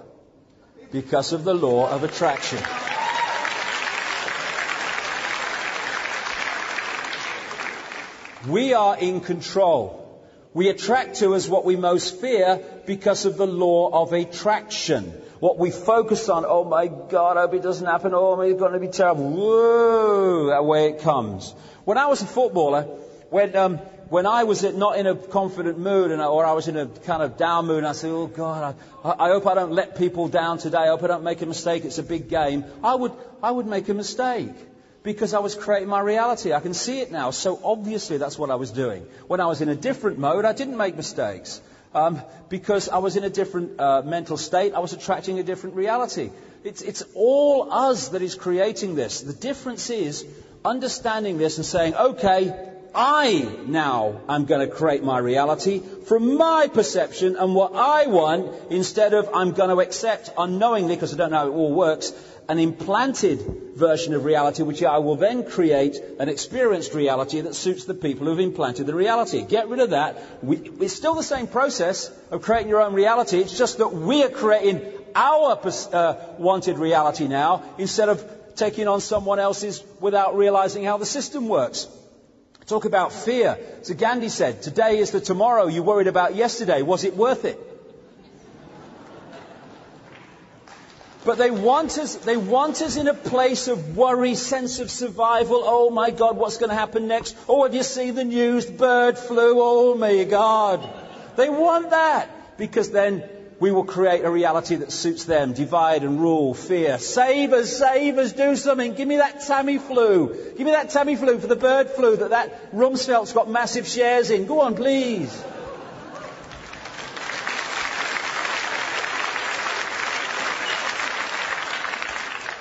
because of the law of attraction. We are in control. We attract to us what we most fear because of the law of attraction. What we focus on, oh my God, I hope it doesn't happen, oh, it's going to be terrible. Whoa, that way it comes. When I was a footballer, when I was not in a confident mood, or I was in a kind of down mood, and I said, oh God, I hope I don't let people down today. I hope I don't make a mistake. It's a big game. I would make a mistake, because I was creating my reality. I can see it now. So obviously that's what I was doing. When I was in a different mode, I didn't make mistakes. Because I was in a different mental state. I was attracting a different reality. It's all us that is creating this. The difference is understanding this and saying, okay, I now am going to create my reality from my perception and what I want, instead of I'm going to accept unknowingly, because I don't know how it all works, an implanted version of reality, which I will then create an experienced reality that suits the people who have implanted the reality. Get rid of that. It's still the same process of creating your own reality. It's just that we are creating our wanted reality now, instead of taking on someone else's without realizing how the system works. Talk about fear. So Gandhi said, today is the tomorrow you worried about yesterday. Was it worth it? But they want us in a place of worry, sense of survival. Oh my God, what's going to happen next? Oh, have you seen the news? Bird flu. Oh my God. They want that, because then we will create a reality that suits them. Divide and rule, fear. Save us, do something. Give me that Tamiflu. Give me that Tamiflu for the bird flu that Rumsfeld's got massive shares in. Go on, please.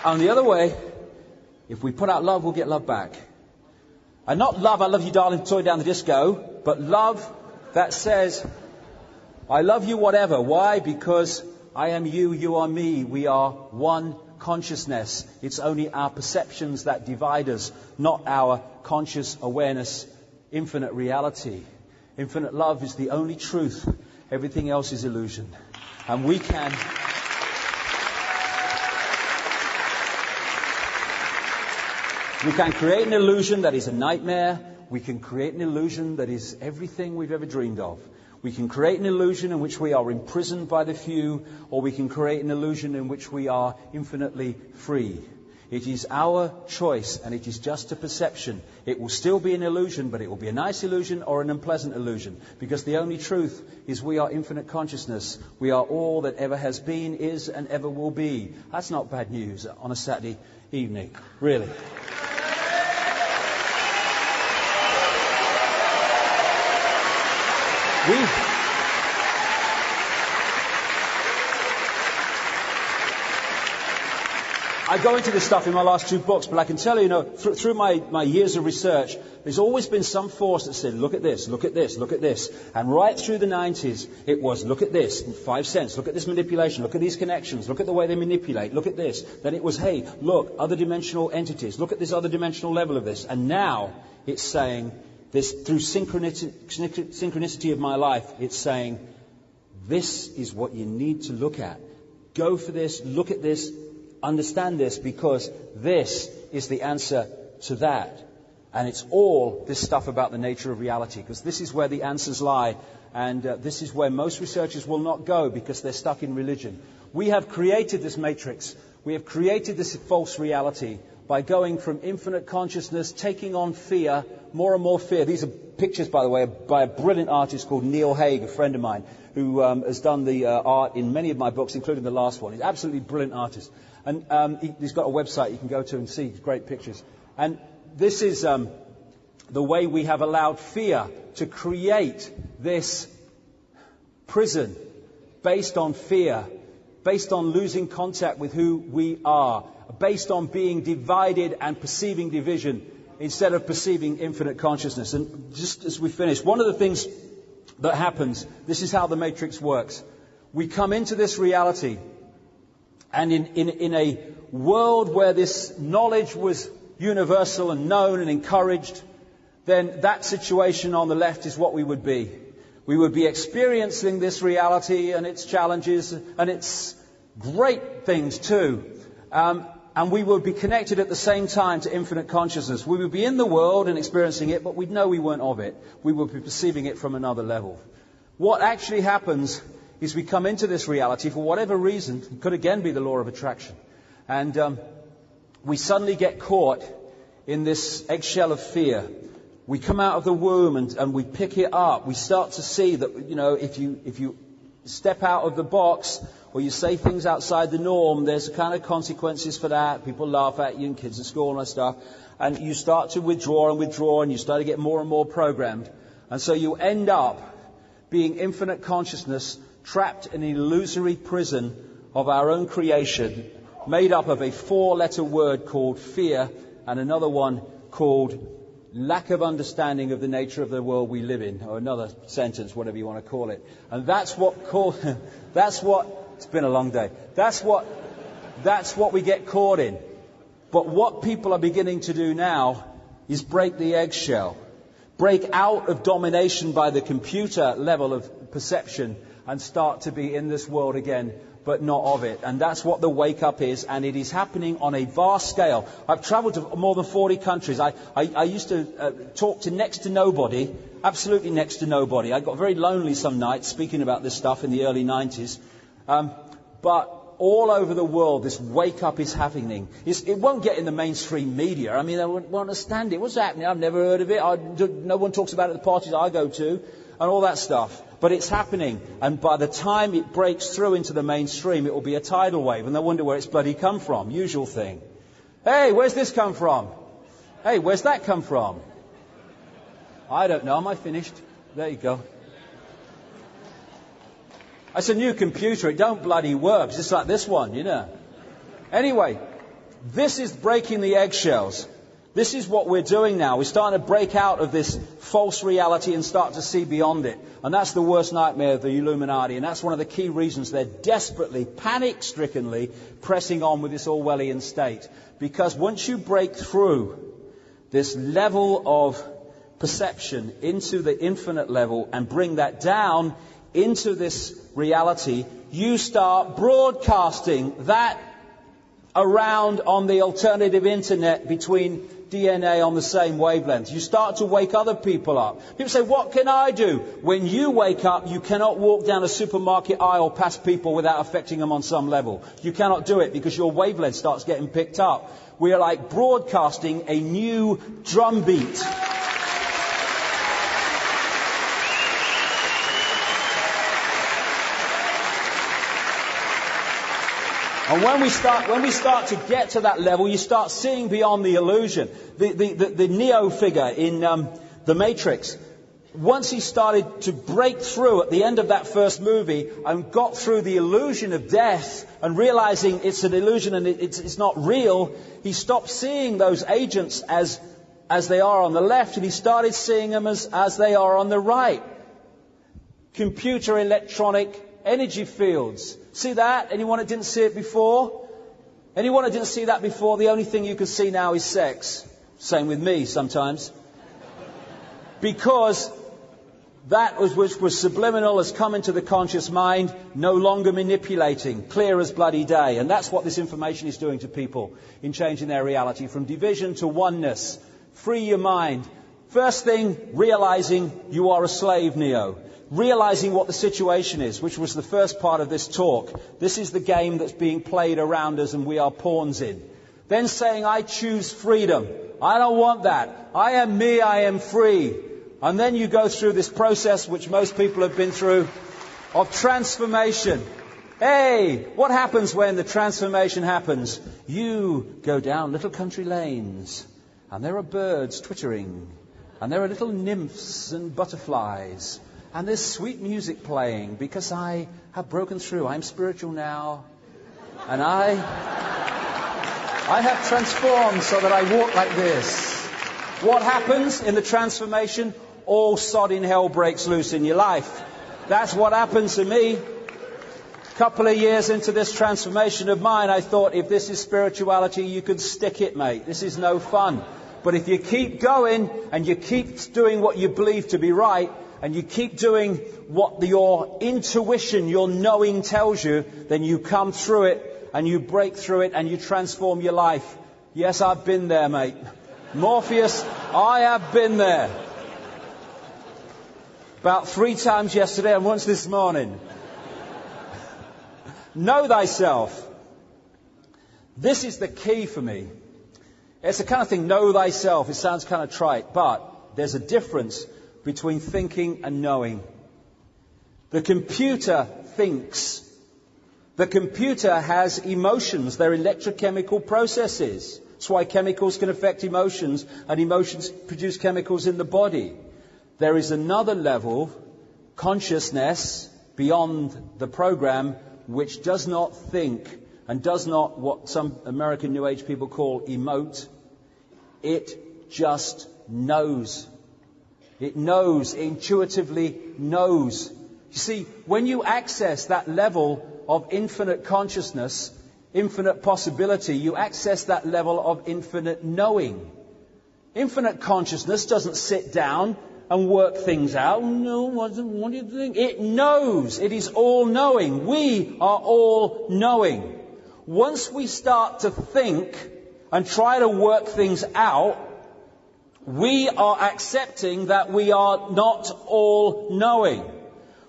On the other way, if we put out love, we'll get love back. And not love, I love you darling, toy down the disco, but love that says, I love you whatever. Why? Because I am you, you are me. We are one consciousness. It's only our perceptions that divide us, not our conscious awareness, infinite reality. Infinite love is the only truth. Everything else is illusion. And we can create an illusion that is a nightmare. We can create an illusion that is everything we've ever dreamed of. We can create an illusion in which we are imprisoned by the few, or we can create an illusion in which we are infinitely free. It is our choice, and it is just a perception. It will still be an illusion, but it will be a nice illusion or an unpleasant illusion, because the only truth is we are infinite consciousness. We are all that ever has been, is, and ever will be. That's not bad news on a Saturday evening, really. I go into this stuff in my last 2 books, but I can tell you, through my years of research, there's always been some force that said, look at this, look at this, look at this. And right through the 90s, it was, look at this, 5 cents, look at this manipulation, look at these connections, look at the way they manipulate, look at this. Then it was, hey, look, other dimensional entities, look at this other dimensional level of this. And now it's saying, this through synchronicity of my life, it's saying, this is what you need to look at. Go for this, look at this, understand this, because this is the answer to that. And it's all this stuff about the nature of reality, because this is where the answers lie. And this is where most researchers will not go, because they're stuck in religion. We have created this matrix. We have created this false reality by going from infinite consciousness, taking on fear, more and more fear. These are pictures, by the way, by a brilliant artist called Neil Haig, a friend of mine, who has done the art in many of my books, including the last one. He's an absolutely brilliant artist. And he's got a website you can go to and see great pictures. And this is the way we have allowed fear to create this prison based on fear, based on losing contact with who we are, based on being divided and perceiving division instead of perceiving infinite consciousness. And just as we finish, one of the things that happens, this is how the matrix works. We come into this reality, and in a world where this knowledge was universal and known and encouraged, then that situation on the left is what we would be. We would be experiencing this reality and its challenges and its great things too. And we would be connected at the same time to infinite consciousness. We would be in the world and experiencing it, but we'd know we weren't of it. We would be perceiving it from another level. What actually happens is we come into this reality for whatever reason. It could again be the law of attraction. And we suddenly get caught in this eggshell of fear. We come out of the womb and we pick it up. We start to see that, if you step out of the box or you say things outside the norm, there's kind of consequences for that. People laugh at you and kids at school and that stuff. And you start to withdraw and you start to get more and more programmed. And so you end up being infinite consciousness trapped in an illusory prison of our own creation, made up of a 4-letter word called fear and another one called lack of understanding of the nature of the world we live in, or another sentence, whatever you want to call it. And it's been a long day. That's what we get caught in. But what people are beginning to do now is break the eggshell, break out of domination by the computer level of perception and start to be in this world again, but not of it. And that's what the wake-up is, and it is happening on a vast scale. I've traveled to more than 40 countries. I used to talk to next to nobody, absolutely next to nobody. I got very lonely some nights speaking about this stuff in the early 90s. But all over the world, this wake-up is happening. It won't get in the mainstream media. I mean, they won't understand it. What's happening? I've never heard of it. No one talks about it at the parties I go to, and all that stuff. But it's happening, and by the time it breaks through into the mainstream, it will be a tidal wave, and they wonder where it's bloody come from. Usual thing. Hey, where's this come from? Hey, where's that come from? I don't know. Am I finished? There you go. It's a new computer. It don't bloody work. It's just like this one, Anyway, this is breaking the eggshells. This is what we're doing now. We're starting to break out of this false reality and start to see beyond it. And that's the worst nightmare of the Illuminati. And that's one of the key reasons they're desperately, panic-strickenly pressing on with this Orwellian state. Because once you break through this level of perception into the infinite level and bring that down into this reality, you start broadcasting that around on the alternative internet between DNA on the same wavelength. You start to wake other people up. People say, what can I do? When you wake up, you cannot walk down a supermarket aisle past people without affecting them on some level. You cannot do it because your wavelength starts getting picked up. We are like broadcasting a new drumbeat. And when we start to get to that level, you start seeing beyond the illusion. The Neo figure in The Matrix, once he started to break through at the end of that first movie and got through the illusion of death and realizing it's an illusion and it's not real, he stopped seeing those agents as they are on the left, and he started seeing them as they are on the right. Computer electronic energy fields. See that? Anyone that didn't see it before? Anyone that didn't see that before? The only thing you can see now is sex. Same with me sometimes. Because that which was subliminal has come into the conscious mind, no longer manipulating, clear as bloody day. And that's what this information is doing to people in changing their reality from division to oneness. Free your mind. First thing, realizing you are a slave, Neo. Realizing what the situation is, which was the first part of this talk. This is the game that's being played around us and we are pawns in. Then saying, I choose freedom. I don't want that. I am me, I am free. And then you go through this process, which most people have been through, of transformation. Hey, what happens when the transformation happens? You go down little country lanes, and there are birds twittering, and there are little nymphs and butterflies, and there's sweet music playing, because I have broken through. I'm spiritual now, and I have transformed so that I walk like this. What happens in the transformation? All sodding hell breaks loose in your life. That's what happened to me. A couple of years into this transformation of mine, I thought, if this is spirituality, you can stick it, mate. This is no fun. But if you keep going and you keep doing what you believe to be right, and you keep doing what your intuition, your knowing tells you, then you come through it and you break through it and you transform your life. Yes, I've been there, mate. Morpheus, I have been there. About 3 times yesterday and once this morning. Know thyself. This is the key for me. It's the kind of thing, know thyself. It sounds kind of trite, but there's a difference between thinking and knowing. The computer thinks. The computer has emotions. They're electrochemical processes. That's why chemicals can affect emotions, and emotions produce chemicals in the body. There is another level, consciousness, beyond the program, which does not think and does not, what some American New Age people call, emote. It just knows. It knows, it intuitively knows. You see, when you access that level of infinite consciousness, infinite possibility, you access that level of infinite knowing. Infinite consciousness doesn't sit down and work things out. No, what do you think? It knows. It is all knowing. We are all knowing. Once we start to think and try to work things out, we are accepting that we are not all knowing.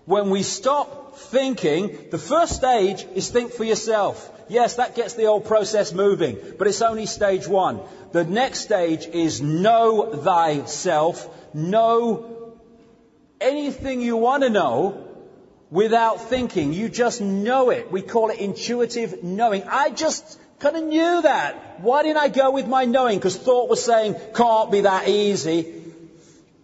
When we stop thinking, the first stage is think for yourself. Yes, that gets the old process moving, but it's only stage 1. The next stage is know thyself. Know anything you want to know without thinking. You just know it. We call it intuitive knowing. I just kind of knew that. Why didn't I go with my knowing? Because thought was saying, can't be that easy.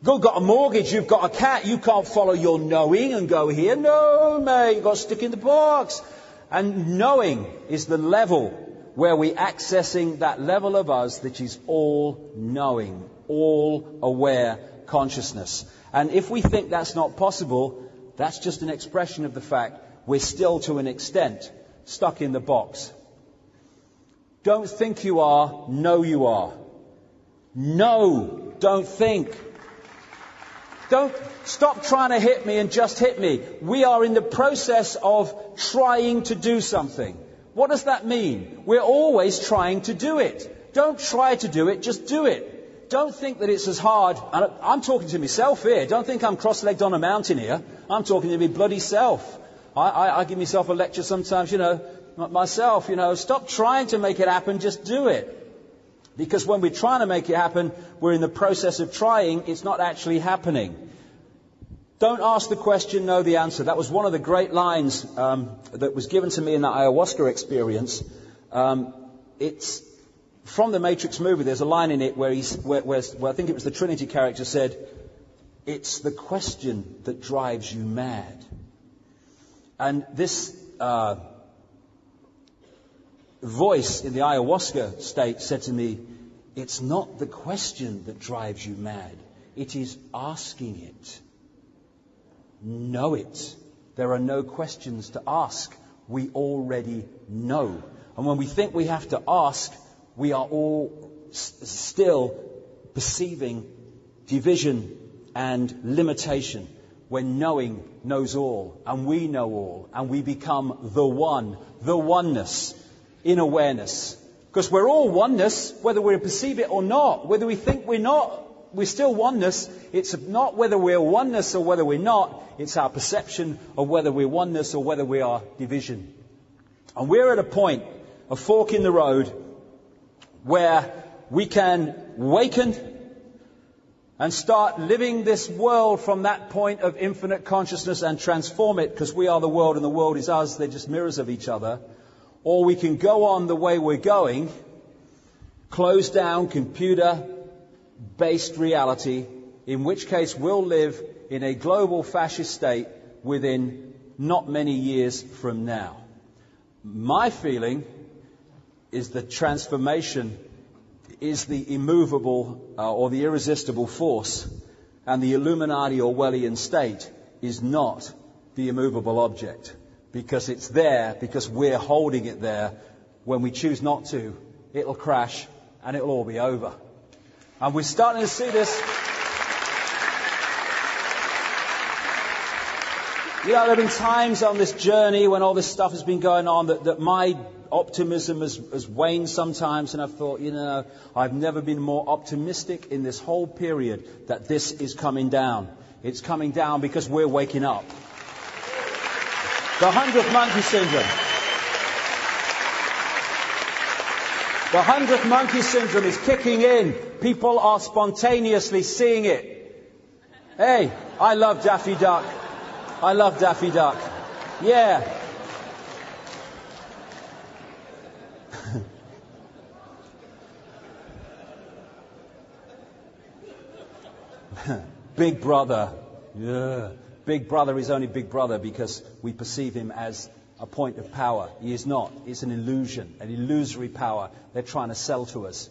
You've got a mortgage, you've got a cat, you can't follow your knowing and go here. No, mate, you've got to stick in the box. And knowing is the level where we're accessing that level of us that is all knowing, all aware consciousness. And if we think that's not possible, that's just an expression of the fact we're still, to an extent, stuck in the box. Don't think you are, know you are. No, don't think. Don't stop trying to hit me and just hit me. We are in the process of trying to do something. What does that mean? We're always trying to do it. Don't try to do it, just do it. Don't think that it's as hard. And I'm talking to myself here. Don't think I'm cross-legged on a mountain here. I'm talking to me bloody self. I give myself a lecture sometimes, myself, stop trying to make it happen, just do it. Because when we're trying to make it happen, we're in the process of trying, it's not actually happening. Don't ask the question, know the answer. That was one of the great lines that was given to me in that ayahuasca experience. It's from the Matrix movie. There's a line in it where I think it was the Trinity character said, It's the question that drives you mad. And this voice in the ayahuasca state said to me, it's not the question that drives you mad. It is asking it. Know it. There are no questions to ask. We already know. And when we think we have to ask, we are all still perceiving division and limitation, when knowing knows all, and we know all, and we become the one, the oneness in awareness. Because we're all oneness, whether we perceive it or not. Whether we think we're not, we're still oneness. It's not whether we're oneness or whether we're not. It's our perception of whether we're oneness or whether we are division. And we're at a point, a fork in the road, where we can waken and start living this world from that point of infinite consciousness and transform it, because we are the world and the world is us. They're just mirrors of each other. Or we can go on the way we're going, close down computer-based reality, in which case we'll live in a global fascist state within not many years from now. My feeling is that transformation is the immovable or the irresistible force, and the Illuminati Orwellian state is not the immovable object, because it's there, because we're holding it there. When we choose not to, it'll crash and it'll all be over. And we're starting to see this. You know, there have been times on this journey when all this stuff has been going on that my optimism has waned sometimes, and I've thought, you know, I've never been more optimistic in this whole period that this is coming down. It's coming down because we're waking up. The 100th monkey syndrome. The 100th monkey syndrome is kicking in. People are spontaneously seeing it. Hey, I love Daffy Duck. I love Daffy Duck. Yeah. Big Brother. Yeah. Big Brother is only Big Brother because we perceive him as a point of power. He is not. It's an illusion, an illusory power they're trying to sell to us.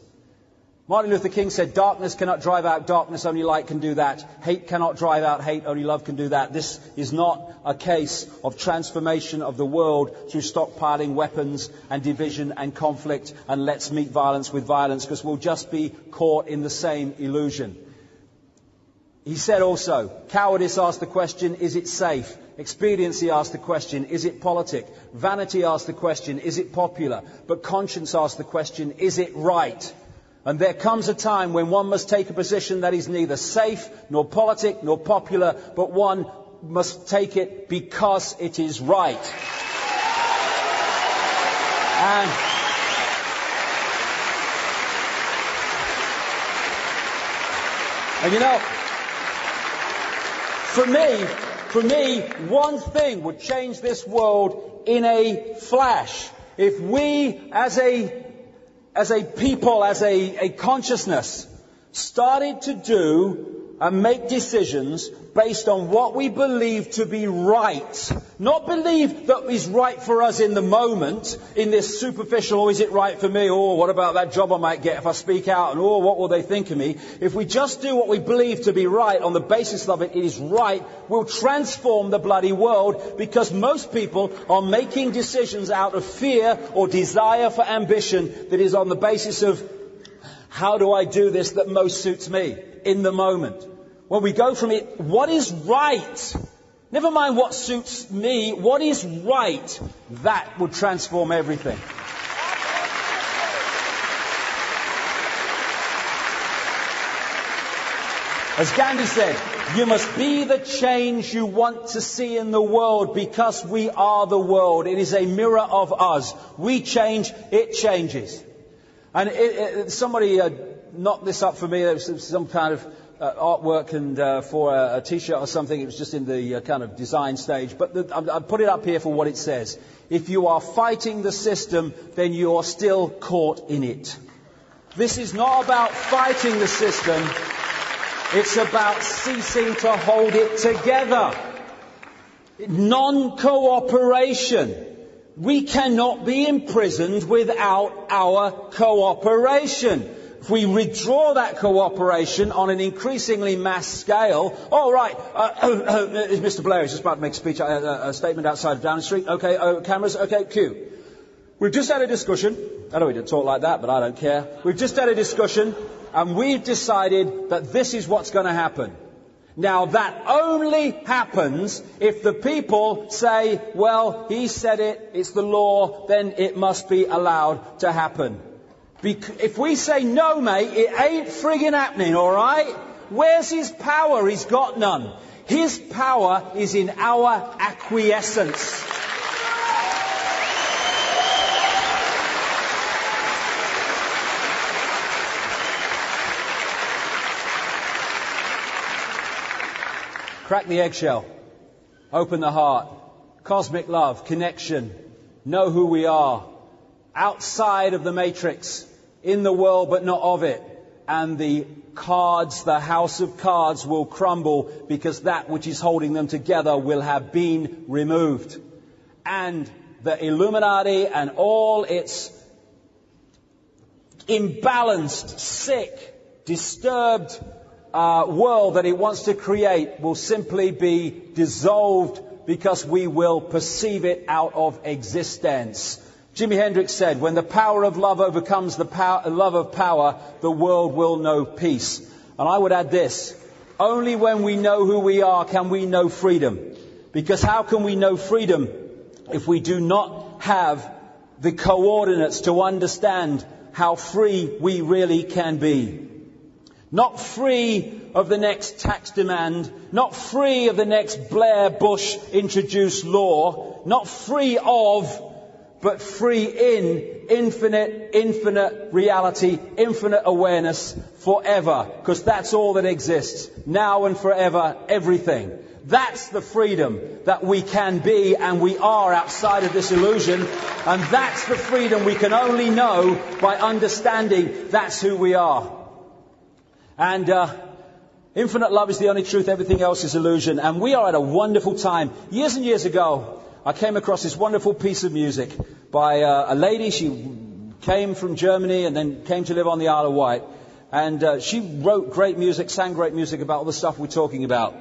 Martin Luther King said, darkness cannot drive out darkness, only light can do that. Hate cannot drive out hate, only love can do that. This is not a case of transformation of the world through stockpiling weapons and division and conflict and let's meet violence with violence, because we'll just be caught in the same illusion. He said also, cowardice asked the question, is it safe? Expediency asked the question, is it politic? Vanity asked the question, is it popular? But conscience asked the question, is it right? And there comes a time when one must take a position that is neither safe, nor politic, nor popular, but one must take it because it is right. And you know, for me, one thing would change this world in a flash. If we, as a people, as a consciousness, started to do and make decisions based on what we believe to be right. Not believe that is right for us in the moment, in this superficial, oh, is it right for me? Oh, what about that job I might get if I speak out? And oh, what will they think of me? If we just do what we believe to be right on the basis of it is right, we'll transform the bloody world, because most people are making decisions out of fear or desire for ambition that is on the basis of, how do I do this that most suits me in the moment? When we go from it, what is right? Never mind what suits me, what is right? That would transform everything. As Gandhi said, you must be the change you want to see in the world, because we are the world. It is a mirror of us. We change, it changes. And somebody knocked this up for me. There was some kind of artwork and for a T-shirt or something. It was just in the kind of design stage. But I put it up here for what it says. If you are fighting the system, then you are still caught in it. This is not about fighting the system. It's about ceasing to hold it together. Non-cooperation. We cannot be imprisoned without our cooperation. If we withdraw that cooperation on an increasingly mass scale, all right, Mr. Blair is just about to make a statement outside of Downing Street. Okay, cameras, okay, cue. We've just had a discussion. I know we didn't talk like that, but I don't care. We've just had a discussion, and we've decided that this is what's going to happen. Now, that only happens if the people say, well, he said it, it's the law, then it must be allowed to happen. If we say, no, mate, it ain't friggin' happening, all right? Where's his power? He's got none. His power is in our acquiescence. Crack the eggshell. Open the heart. Cosmic love, connection. Know who we are. Outside of the matrix. In the world but not of it. And the cards, the house of cards will crumble because that which is holding them together will have been removed. And the Illuminati and all its imbalanced, sick, disturbed world that it wants to create will simply be dissolved because we will perceive it out of existence. Jimi Hendrix said, when the power of love overcomes the love of power, the world will know peace. And I would add this, only when we know who we are can we know freedom. Because how can we know freedom if we do not have the coordinates to understand how free we really can be? Not free of the next tax demand, not free of the next Blair Bush introduced law, not free of, but free in infinite reality, infinite awareness forever, because that's all that exists, now and forever, everything. That's the freedom that we can be and we are outside of this illusion, and that's the freedom we can only know by understanding that's who we are. And infinite love is the only truth, everything else is illusion. And we are at a wonderful time. Years and years ago, I came across this wonderful piece of music by a lady. She came from Germany and then came to live on the Isle of Wight. And she wrote great music, sang great music about all the stuff we're talking about.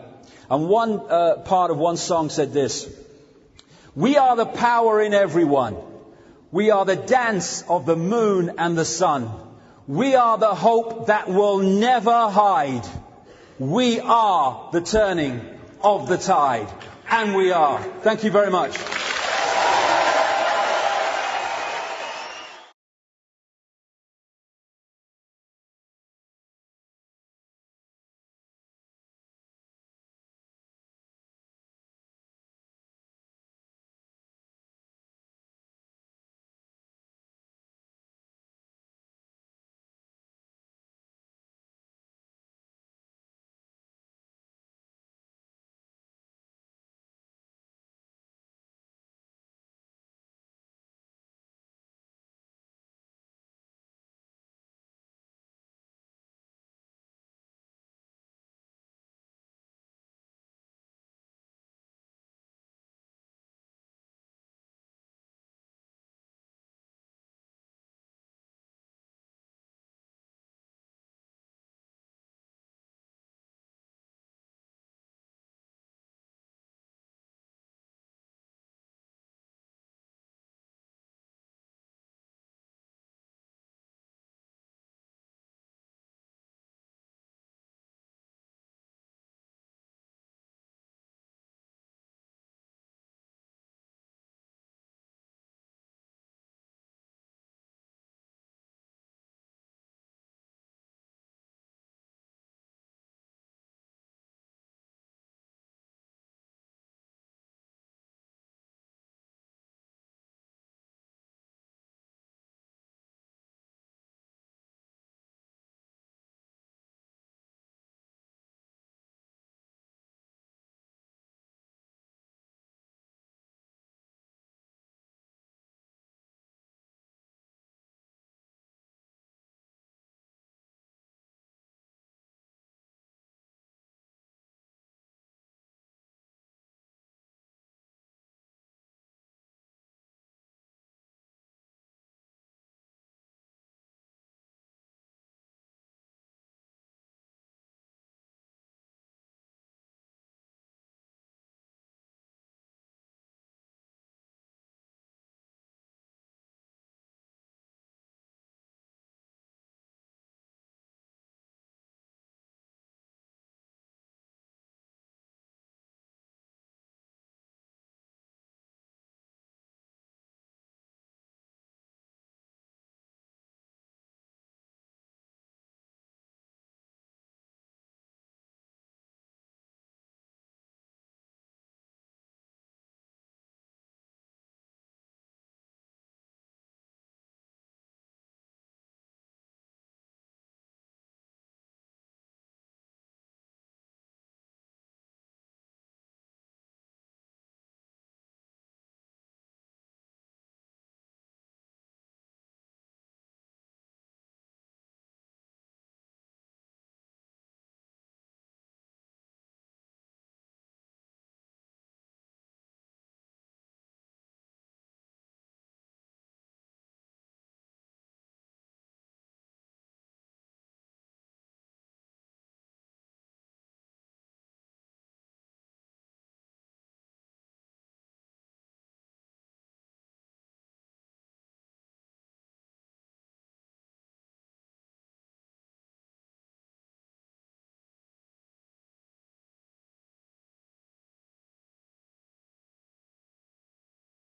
And one part of one song said this: we are the power in everyone. We are the dance of the moon and the sun. We are the hope that will never hide. We are the turning of the tide. And we are. Thank you very much.